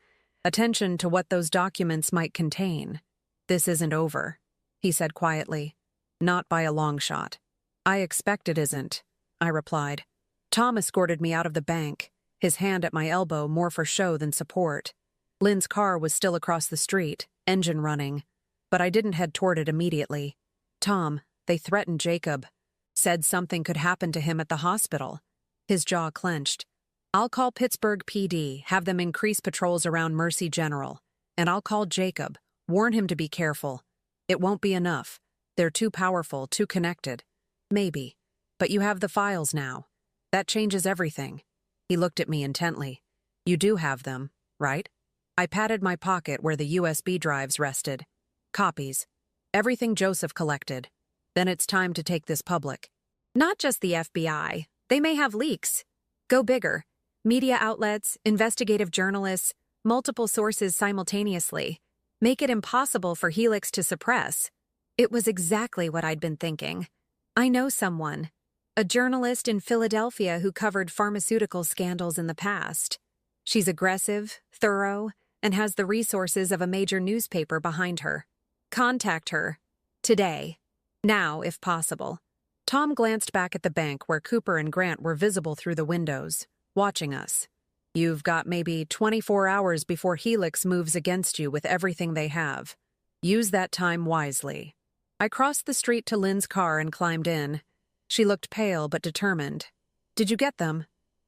Attention to what those documents might contain. "This isn't over," he said quietly. "Not by a long shot." "I expect it isn't," I replied. Tom escorted me out of the bank, his hand at my elbow more for show than support. Lynn's car was still across the street, engine running, but I didn't head toward it immediately. "Tom, they threatened Jacob. Said something could happen to him at the hospital." His jaw clenched. "I'll call Pittsburgh PD, have them increase patrols around Mercy General. And I'll call Jacob, warn him to be careful. It won't be enough. They're too powerful, too connected." "Maybe. But you have the files now. That changes everything." He looked at me intently. "You do have them, right?" I patted my pocket where the USB drives rested. "Copies. Everything Joseph collected. Then it's time to take this public." "Not just the FBI. They may have leaks. Go bigger. Media outlets, investigative journalists, multiple sources simultaneously. Make it impossible for Helix to suppress." It was exactly what I'd been thinking. "I know someone. A journalist in Philadelphia who covered pharmaceutical scandals in the past. She's aggressive, thorough, and has the resources of a major newspaper behind her. Contact her. Today. Now, if possible." Tom glanced back at the bank where Cooper and Grant were visible through the windows, watching us. "You've got maybe 24 hours before Helix moves against you with everything they have. Use that time wisely." I crossed the street to Lynn's car and climbed in. She looked pale but determined. "Did you get them?"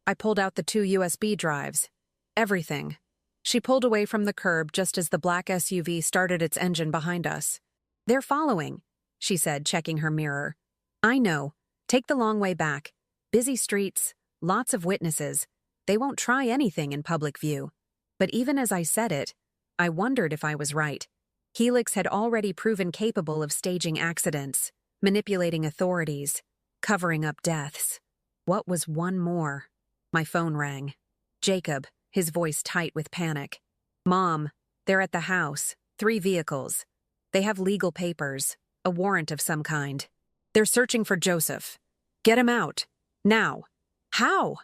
I pulled out the 2 USB drives. "Everything." She pulled away from the curb just as the black SUV started its engine behind us. "They're following," she said, checking her mirror. "I know. Take the long way back. Busy streets, lots of witnesses. They won't try anything in public view." But even as I said it, I wondered if I was right. Helix had already proven capable of staging accidents, manipulating authorities, covering up deaths. What was one more? My phone rang. Jacob, his voice tight with panic. "Mom, they're at the house. 3 vehicles. They have legal papers, a warrant of some kind. They're searching for Joseph. Get him out. Now." "How?"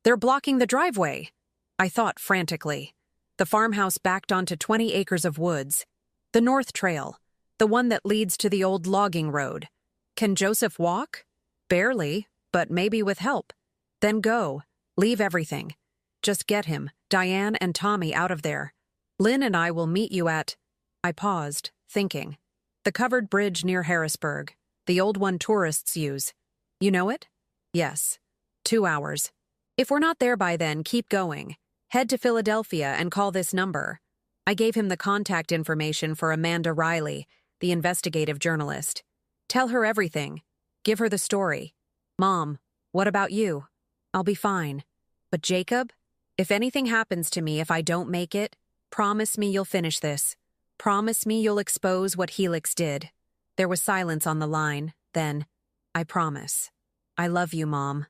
"They're blocking the driveway." I thought frantically. The farmhouse backed onto 20 acres of woods. The North Trail, the one that leads to the old logging road. Can Joseph walk? Barely, but maybe with help. Then go. Leave everything. Just get him, Diane and Tommy out of there. Lynn and I will meet you at— I paused, thinking. "The covered bridge near Harrisburg, the old one tourists use. You know it?" "Yes. 2 hours. If we're not there by then, keep going. Head to Philadelphia and call this number." I gave him the contact information for Amanda Riley, the investigative journalist. "Tell her everything. Give her the story. Mom, what about you?" "I'll be fine. But Jacob, if anything happens to me if I don't make it, promise me you'll finish this. Promise me you'll expose what Helix did." There was silence on the line, then, "I promise. I love you, Mom.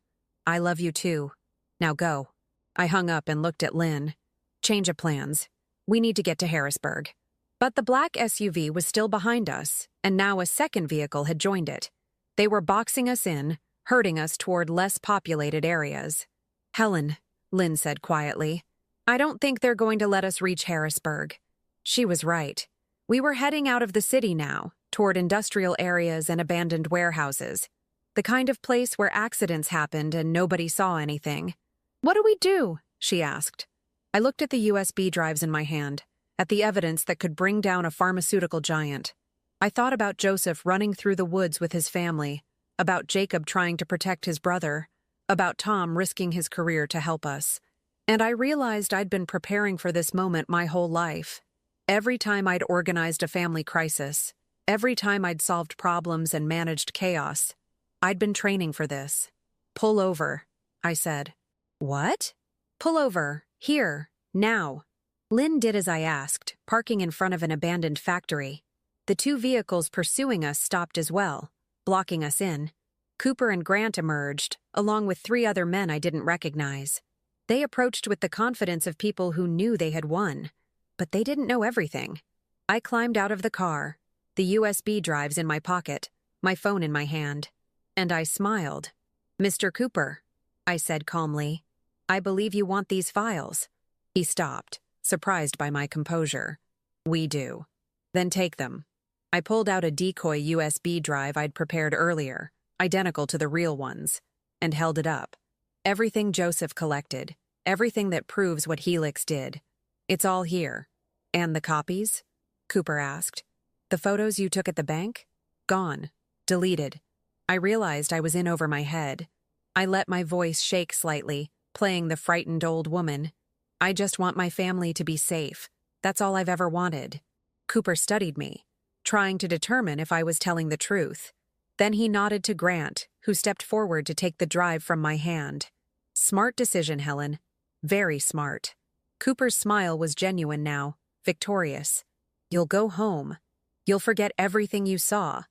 I love you too. Now go." I hung up and looked at Lynn. Change of plans. We need to get to Harrisburg. But the black SUV was still behind us, and now a second vehicle had joined it. They were boxing us in, herding us toward less populated areas. Helen, Lynn said quietly, I don't think they're going to let us reach Harrisburg. She was right. We were heading out of the city now, toward industrial areas and abandoned warehouses. The kind of place where accidents happened and nobody saw anything. What do we do? She asked. I looked at the USB drives in my hand, at the evidence that could bring down a pharmaceutical giant. I thought about Joseph running through the woods with his family, about Jacob trying to protect his brother, about Tom risking his career to help us. And I realized I'd been preparing for this moment my whole life. Every time I'd organized a family crisis, every time I'd solved problems and managed chaos, I'd been training for this. Pull over, I said. What? Pull over, here, now. Lynn did as I asked, parking in front of an abandoned factory. The two vehicles pursuing us stopped as well, blocking us in. Cooper and Grant emerged, along with 3 other men I didn't recognize. They approached with the confidence of people who knew they had won. But they didn't know everything. I climbed out of the car, the USB drives in my pocket, my phone in my hand, and I smiled. Mr. Cooper, I said calmly, I believe you want these files. He stopped, surprised by my composure. We do. Then take them. I pulled out a decoy USB drive I'd prepared earlier, identical to the real ones, and held it up. Everything Joseph collected, everything that proves what Helix did. It's all here. And the copies? Cooper asked. The photos you took at the bank? Gone. Deleted. I realized I was in over my head. I let my voice shake slightly, playing the frightened old woman. I just want my family to be safe. That's all I've ever wanted. Cooper studied me, trying to determine if I was telling the truth. Then he nodded to Grant, who stepped forward to take the drive from my hand. Smart decision, Helen. Very smart. Cooper's smile was genuine now, victorious. You'll go home. You'll forget everything you saw,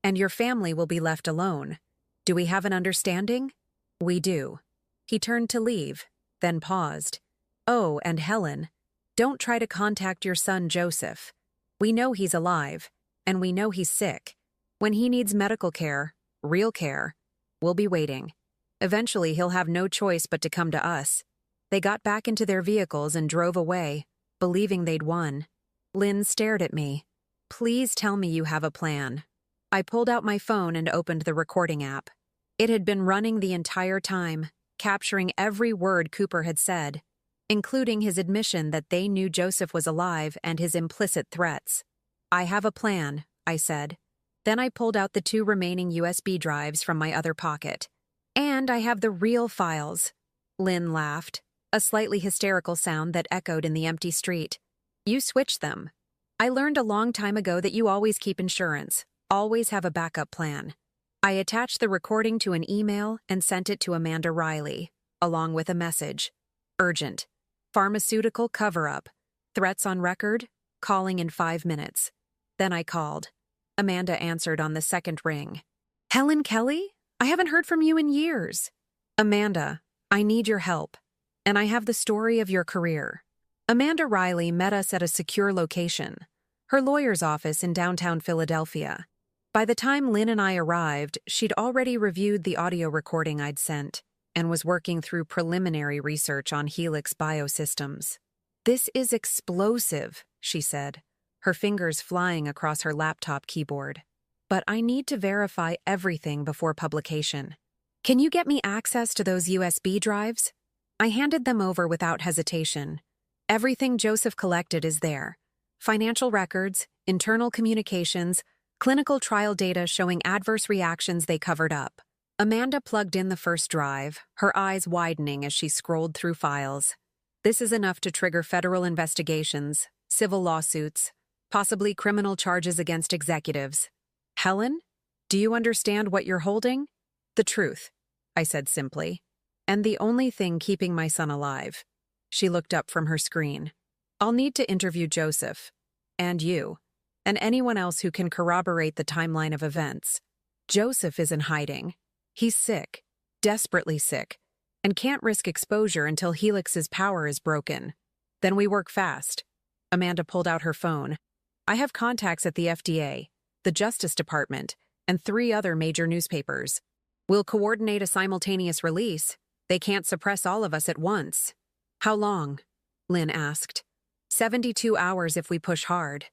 and your family will be left alone. Do we have an understanding? We do. He turned to leave, then paused. Oh, and Helen, don't try to contact your son Joseph. We know he's alive, and we know he's sick. When he needs medical care, real care, we'll be waiting. Eventually he'll have no choice but to come to us. They got back into their vehicles and drove away, believing they'd won. Lynn stared at me. Please tell me you have a plan. I pulled out my phone and opened the recording app. It had been running the entire time, capturing every word Cooper had said, including his admission that they knew Joseph was alive and his implicit threats. I have a plan, I said. Then I pulled out the 2 remaining USB drives from my other pocket. And I have the real files. Lynn laughed, a slightly hysterical sound that echoed in the empty street. You switched them. I learned a long time ago that you always keep insurance, always have a backup plan. I attached the recording to an email and sent it to Amanda Riley, along with a message. Urgent. Pharmaceutical cover-up. Threats on record. Calling in 5 minutes. Then I called. Amanda answered on the second ring. Helen Kelly? I haven't heard from you in years. Amanda, I need your help. And I have the story of your career. Amanda Riley met us at a secure location, her lawyer's office in downtown Philadelphia. By the time Lynn and I arrived, she'd already reviewed the audio recording I'd sent and was working through preliminary research on Helix biosystems. This is explosive, she said, her fingers flying across her laptop keyboard. But I need to verify everything before publication. Can you get me access to those USB drives? I handed them over without hesitation. Everything Joseph collected is there. Financial records, internal communications, clinical trial data showing adverse reactions they covered up. Amanda plugged in the first drive, her eyes widening as she scrolled through files. This is enough to trigger federal investigations, civil lawsuits, possibly criminal charges against executives. Helen, do you understand what you're holding? The truth, I said simply. And the only thing keeping my son alive. She looked up from her screen. I'll need to interview Joseph, and you, and anyone else who can corroborate the timeline of events. Joseph is in hiding. He's sick, desperately sick, and can't risk exposure until Helix's power is broken. Then we work fast. Amanda pulled out her phone. I have contacts at the FDA, the Justice Department, and 3 other major newspapers. We'll coordinate a simultaneous release. They can't suppress all of us at once. How long? Lynn asked. 72 hours if we push hard.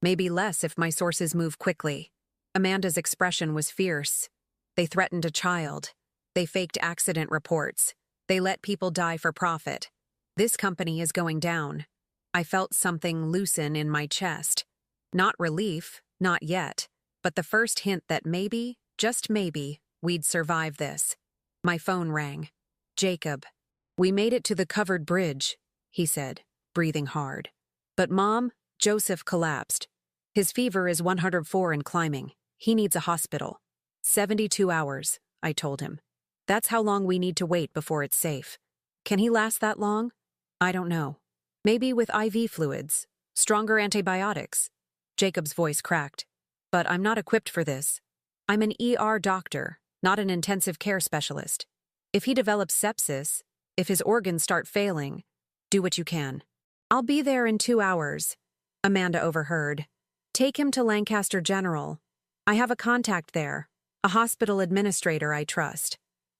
Maybe less if my sources move quickly. Amanda's expression was fierce. They threatened a child. They faked accident reports. They let people die for profit. This company is going down. I felt something loosen in my chest. Not relief, not yet, but the first hint that maybe, just maybe, we'd survive this. My phone rang. Jacob. We made it to the covered bridge, he said, breathing hard. But Mom, Joseph collapsed. His fever is 104 and climbing. He needs a hospital. 72 hours, I told him. That's how long we need to wait before it's safe. Can he last that long? I don't know. Maybe with IV fluids, stronger antibiotics. Jacob's voice cracked. But I'm not equipped for this. I'm an ER doctor, not an intensive care specialist. If he develops sepsis, if his organs start failing, do what you can. I'll be there in 2 hours, Amanda overheard. Take him to Lancaster General. I have a contact there, a hospital administrator I trust.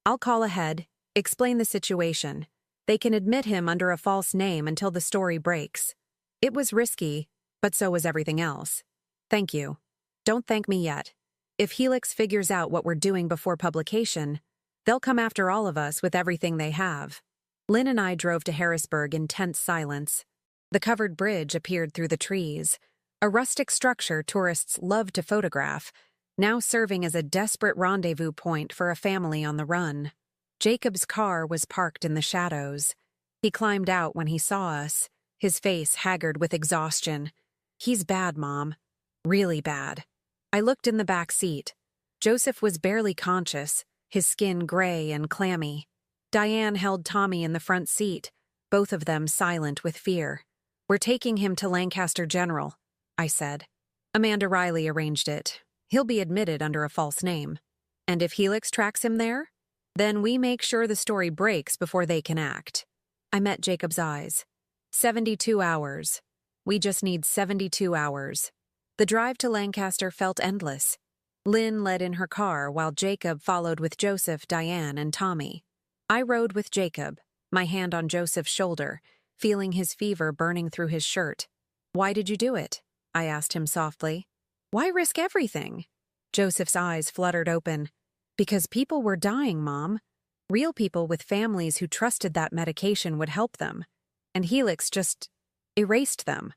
I'll call ahead, explain the situation. They can admit him under a false name until the story breaks. It was risky, but so was everything else. Thank you. Don't thank me yet. If Helix figures out what we're doing before publication, they'll come after all of us with everything they have. Lynn and I drove to Harrisburg in tense silence. The covered bridge appeared through the trees, a rustic structure tourists love to photograph, now serving as a desperate rendezvous point for a family on the run. Jacob's car was parked in the shadows. He climbed out when he saw us, his face haggard with exhaustion. He's bad, Mom. Really bad. I looked in the back seat. Joseph was barely conscious, his skin gray and clammy. Diane held Tommy in the front seat, both of them silent with fear. We're taking him to Lancaster General, I said. Amanda Riley arranged it. He'll be admitted under a false name. And if Helix tracks him there, then we make sure the story breaks before they can act. I met Jacob's eyes. 72 hours. We just need 72 hours. The drive to Lancaster felt endless. Lynn led in her car while Jacob followed with Joseph, Diane, and Tommy. I rode with Jacob, my hand on Joseph's shoulder, feeling his fever burning through his shirt. Why did you do it? I asked him softly. Why risk everything? Joseph's eyes fluttered open. Because people were dying, Mom. Real people with families who trusted that medication would help them. And Helix just erased them,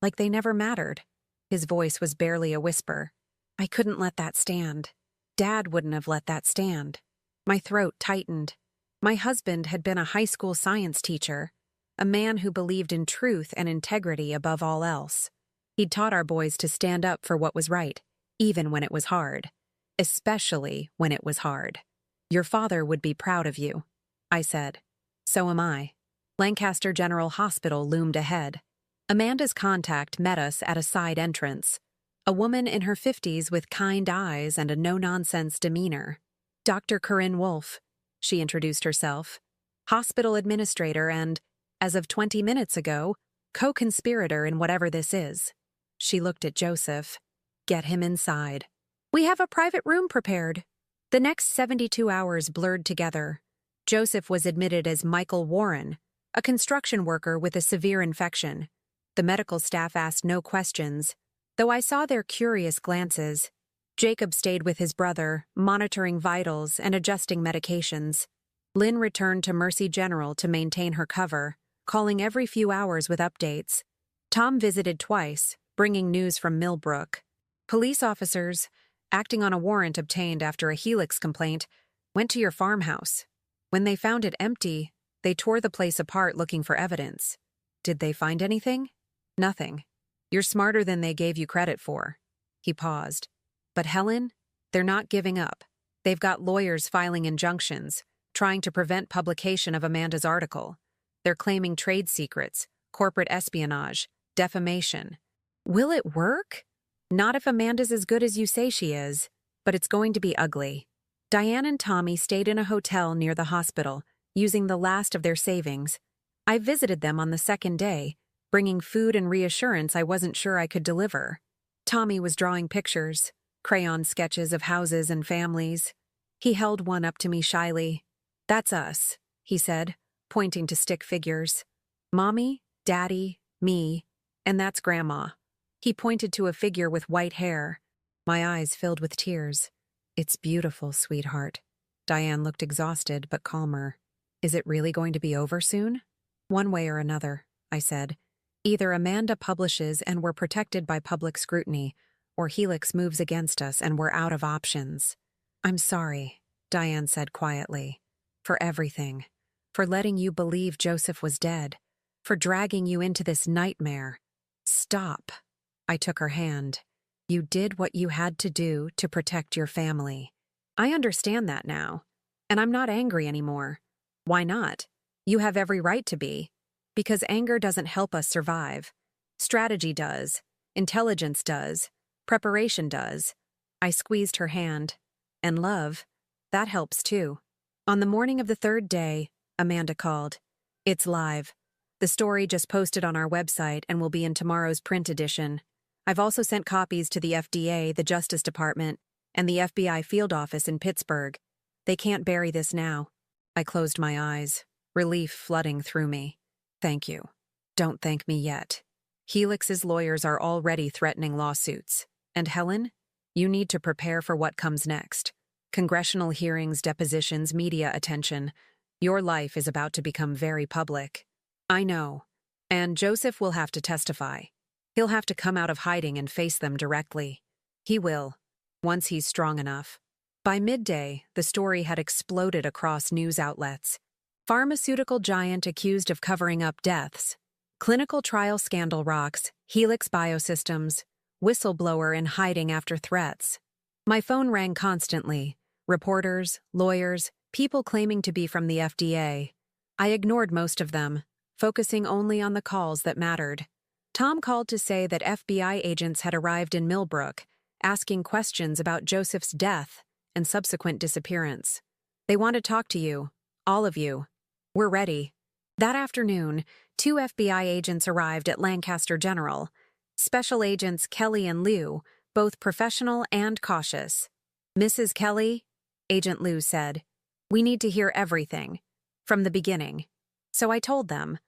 like they never mattered. His voice was barely a whisper. I couldn't let that stand. Dad wouldn't have let that stand. My throat tightened. My husband had been a high school science teacher, a man who believed in truth and integrity above all else. He'd taught our boys to stand up for what was right, even when it was hard. Especially when it was hard. Your father would be proud of you, I said. So am I. Lancaster General Hospital loomed ahead. Amanda's contact met us at a side entrance. A woman in her 50s with kind eyes and a no-nonsense demeanor. Dr. Corinne Wolfe, she introduced herself. Hospital administrator and, as of 20 minutes ago, co-conspirator in whatever this is. She looked at Joseph. Get him inside. We have a private room prepared. The next 72 hours blurred together. Joseph was admitted as Michael Warren, a construction worker with a severe infection. The medical staff asked no questions, though I saw their curious glances. Jacob stayed with his brother, monitoring vitals and adjusting medications. Lynn returned to Mercy General to maintain her cover, calling every few hours with updates. Tom visited twice, bringing news from Millbrook. Police officers, acting on a warrant obtained after a Helix complaint, went to your farmhouse. When they found it empty, they tore the place apart looking for evidence. Did they find anything? Nothing. You're smarter than they gave you credit for. He paused. But Helen, they're not giving up. They've got lawyers filing injunctions, trying to prevent publication of Amanda's article. They're claiming trade secrets, corporate espionage, defamation. Will it work? Not if Amanda's as good as you say she is, but it's going to be ugly. Diane and Tommy stayed in a hotel near the hospital, using the last of their savings. I visited them on the second day, bringing food and reassurance I wasn't sure I could deliver. Tommy was drawing pictures, crayon sketches of houses and families. He held one up to me shyly. "That's us," he said, pointing to stick figures. "Mommy, Daddy, me, and that's Grandma." He pointed to a figure with white hair. My eyes filled with tears. "It's beautiful, sweetheart." Diane looked exhausted but calmer. "Is it really going to be over soon?" "One way or another," I said. "Either Amanda publishes and we're protected by public scrutiny, or Helix moves against us and we're out of options." "I'm sorry," Diane said quietly, "for everything. For letting you believe Joseph was dead. For dragging you into this nightmare." "Stop." I took her hand. "You did what you had to do to protect your family. I understand that now. And I'm not angry anymore. Why not? You have every right to be. Because anger doesn't help us survive. Strategy does. Intelligence does. Preparation does." I squeezed her hand. "And love, that helps too." On the morning of the third day, Amanda called. "It's live. The story just posted on our website and will be in tomorrow's print edition. I've also sent copies to the FDA, the Justice Department, and the FBI field office in Pittsburgh. They can't bury this now." I closed my eyes, relief flooding through me. "Thank you." "Don't thank me yet. Helix's lawyers are already threatening lawsuits. And Helen, you need to prepare for what comes next. Congressional hearings, depositions, media attention. Your life is about to become very public." "I know. And Joseph will have to testify. He'll have to come out of hiding and face them directly. He will, once he's strong enough." By midday, the story had exploded across news outlets. Pharmaceutical giant accused of covering up deaths. Clinical trial scandal rocks. Helix Biosystems. Whistleblower in hiding after threats. My phone rang constantly. Reporters, lawyers, people claiming to be from the FDA. I ignored most of them, focusing only on the calls that mattered. Tom called to say that FBI agents had arrived in Millbrook, asking questions about Joseph's death and subsequent disappearance. "They want to talk to you, all of you. We're ready." That afternoon, 2 FBI agents arrived at Lancaster General. Special Agents Kelly and Liu, both professional and cautious. "Mrs. Kelly," Agent Liu said, "we need to hear everything, from the beginning." So I told them.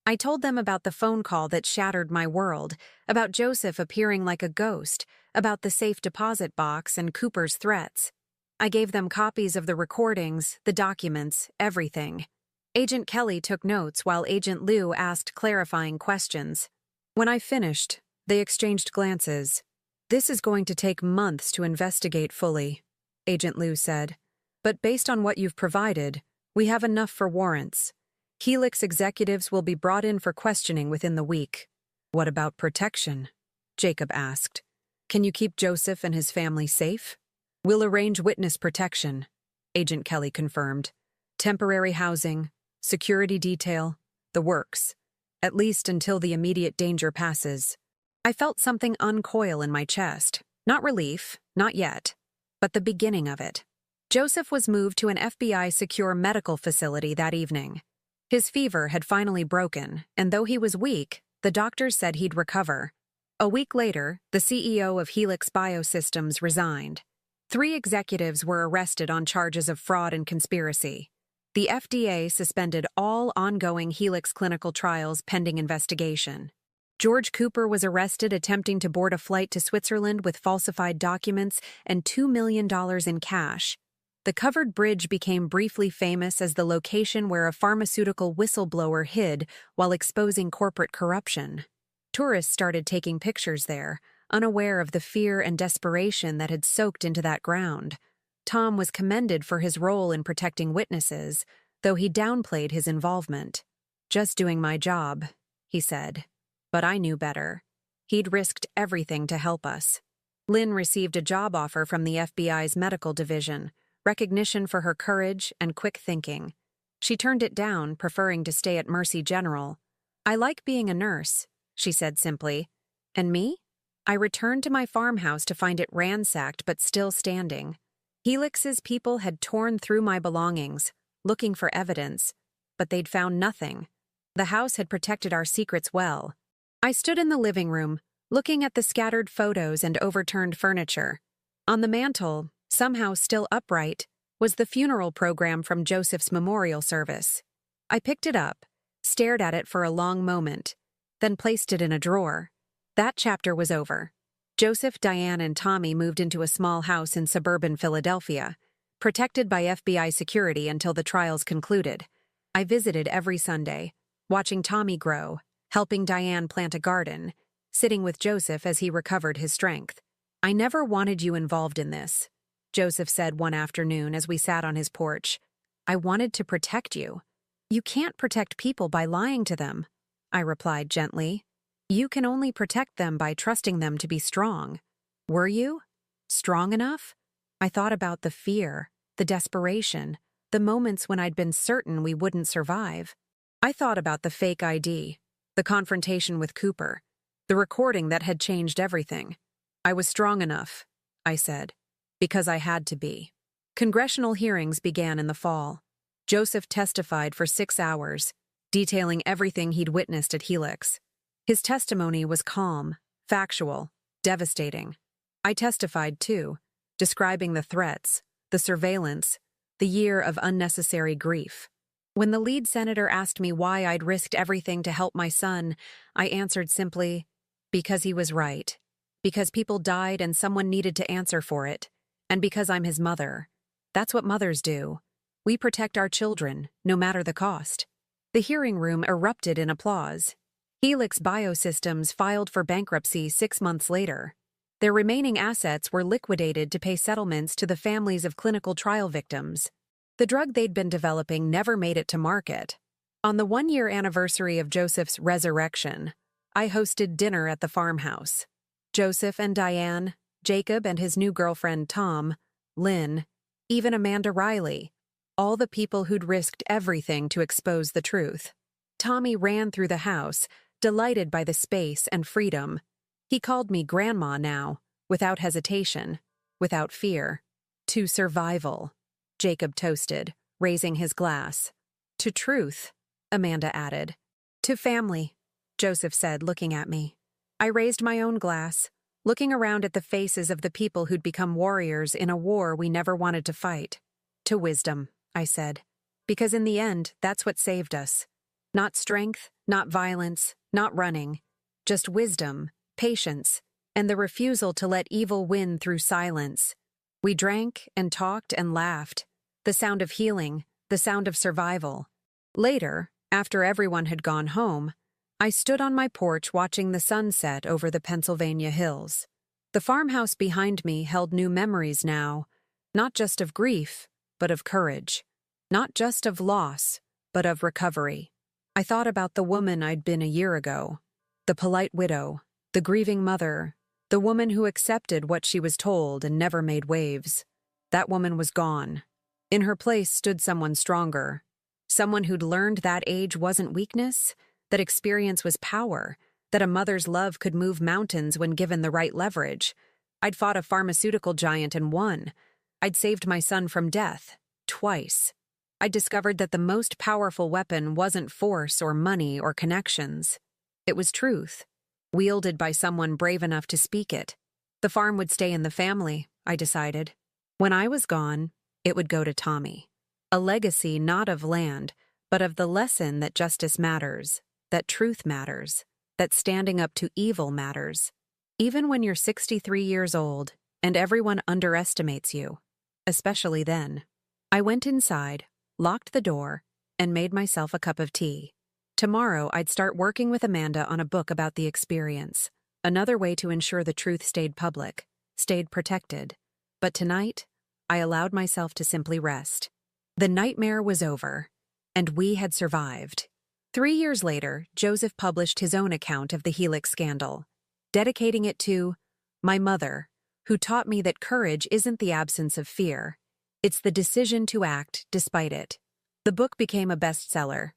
I told them about the phone call that shattered my world, about Joseph appearing like a ghost, about the safe deposit box and Cooper's threats. I gave them copies of the recordings, the documents, everything. Agent Kelly took notes while Agent Liu asked clarifying questions. When I finished, they exchanged glances. "This is going to take months to investigate fully," Agent Liu said. "But based on what you've provided, we have enough for warrants. Helix executives will be brought in for questioning within the week." "What about protection?" Jacob asked. "Can you keep Joseph and his family safe?" "We'll arrange witness protection," Agent Kelly confirmed. "Temporary housing, security detail, the works. At least until the immediate danger passes." I felt something uncoil in my chest. Not relief, not yet, but the beginning of it. Joseph was moved to an FBI secure medical facility that evening. His fever had finally broken, and though he was weak, the doctors said he'd recover. A week later, the CEO of Helix Biosystems resigned. 3 executives were arrested on charges of fraud and conspiracy. The FDA suspended all ongoing Helix clinical trials pending investigation. George Cooper was arrested attempting to board a flight to Switzerland with falsified documents and $2 million in cash. The covered bridge became briefly famous as the location where a pharmaceutical whistleblower hid while exposing corporate corruption. Tourists started taking pictures there, unaware of the fear and desperation that had soaked into that ground. Tom was commended for his role in protecting witnesses, though he downplayed his involvement. "Just doing my job," he said. But I knew better. He'd risked everything to help us. Lynn received a job offer from the FBI's medical division, recognition for her courage and quick thinking. She turned it down, preferring to stay at Mercy General. "I like being a nurse," she said simply. "And me?" I returned to my farmhouse to find it ransacked but still standing. Helix's people had torn through my belongings, looking for evidence, but they'd found nothing. The house had protected our secrets well. I stood in the living room, looking at the scattered photos and overturned furniture. On the mantel, somehow still upright, was the funeral program from Joseph's memorial service. I picked it up, stared at it for a long moment, then placed it in a drawer. That chapter was over. Joseph, Diane, and Tommy moved into a small house in suburban Philadelphia, protected by FBI security until the trials concluded. I visited every Sunday, watching Tommy grow, helping Diane plant a garden, sitting with Joseph as he recovered his strength. "I never wanted you involved in this," Joseph said one afternoon as we sat on his porch. "I wanted to protect you." "You can't protect people by lying to them," I replied gently. "You can only protect them by trusting them to be strong." "Were you? Strong enough?" I thought about the fear, the desperation, the moments when I'd been certain we wouldn't survive. I thought about the fake ID, the confrontation with Cooper, the recording that had changed everything. "I was strong enough," I said, "because I had to be." Congressional hearings began in the fall. Joseph testified for 6 hours, detailing everything he'd witnessed at Helix. His testimony was calm, factual, devastating. I testified too, describing the threats, the surveillance, the year of unnecessary grief. When the lead senator asked me why I'd risked everything to help my son, I answered simply, "Because he was right. Because people died and someone needed to answer for it. And because I'm his mother. That's what mothers do. We protect our children, no matter the cost." The hearing room erupted in applause. Helix Biosystems filed for bankruptcy 6 months later. Their remaining assets were liquidated to pay settlements to the families of clinical trial victims. The drug they'd been developing never made it to market. On the 1-year anniversary of Joseph's resurrection, I hosted dinner at the farmhouse. Joseph and Diane, Jacob and his new girlfriend Tom, Lynn, even Amanda Riley, all the people who'd risked everything to expose the truth. Tommy ran through the house, delighted by the space and freedom. He called me Grandma now, without hesitation, without fear. "To survival," Jacob toasted, raising his glass. "To truth," Amanda added. "To family," Joseph said, looking at me. I raised my own glass, looking around at the faces of the people who'd become warriors in a war we never wanted to fight. "To wisdom," I said, "because in the end, that's what saved us. Not strength, not violence, not running, just wisdom, patience, and the refusal to let evil win through silence." We drank and talked and laughed, the sound of healing, the sound of survival. Later, after everyone had gone home, I stood on my porch watching the sun set over the Pennsylvania hills. The farmhouse behind me held new memories now, not just of grief, but of courage. Not just of loss, but of recovery. I thought about the woman I'd been a year ago, the polite widow, the grieving mother, the woman who accepted what she was told and never made waves. That woman was gone. In her place stood someone stronger, someone who'd learned that age wasn't weakness, that experience was power, that a mother's love could move mountains when given the right leverage. I'd fought a pharmaceutical giant and won. I'd saved my son from death, twice. I'd discovered that the most powerful weapon wasn't force or money or connections. It was truth, wielded by someone brave enough to speak it. The farm would stay in the family, I decided. When I was gone, it would go to Tommy. A legacy not of land, but of the lesson that justice matters, that truth matters, that standing up to evil matters. Even when you're 63 years old and everyone underestimates you, especially then. I went inside, locked the door, and made myself a cup of tea. Tomorrow, I'd start working with Amanda on a book about the experience, another way to ensure the truth stayed public, stayed protected. But tonight, I allowed myself to simply rest. The nightmare was over, and we had survived. 3 years later, Joseph published his own account of the Helix scandal, dedicating it to my mother, who taught me that courage isn't the absence of fear. It's the decision to act despite it. The book became a bestseller.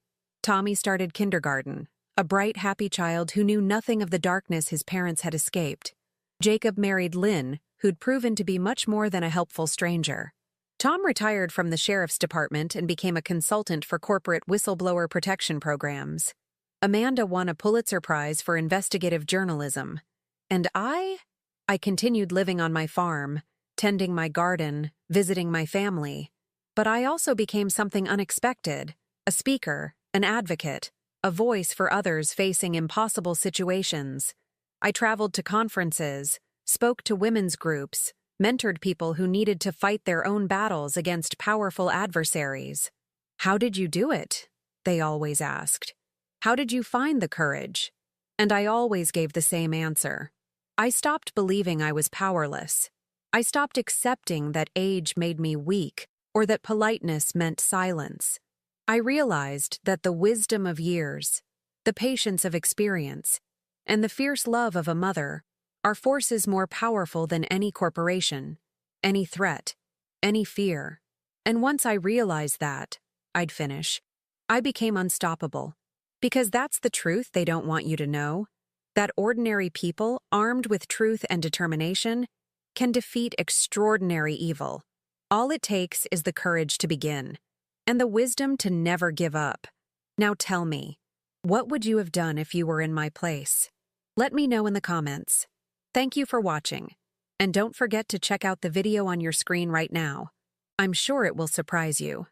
Tommy started kindergarten, a bright, happy child who knew nothing of the darkness his parents had escaped. Jacob married Lynn, who'd proven to be much more than a helpful stranger. Tom retired from the sheriff's department and became a consultant for corporate whistleblower protection programs. Amanda won a Pulitzer Prize for investigative journalism. And I continued living on my farm, tending my garden, visiting my family. But I also became something unexpected, a speaker, an advocate, a voice for others facing impossible situations. I traveled to conferences, spoke to women's groups, mentored people who needed to fight their own battles against powerful adversaries. "How did you do it?" they always asked. "How did you find the courage?" And I always gave the same answer. I stopped believing I was powerless. I stopped accepting that age made me weak or that politeness meant silence. I realized that the wisdom of years, the patience of experience, and the fierce love of a mother are forces more powerful than any corporation, any threat, any fear. And once I realized that, I'd finish, I became unstoppable. Because that's the truth they don't want you to know, that ordinary people, armed with truth and determination, can defeat extraordinary evil. All it takes is the courage to begin, and the wisdom to never give up. Now tell me, what would you have done if you were in my place? Let me know in the comments. Thank you for watching, and don't forget to check out the video on your screen right now. I'm sure it will surprise you.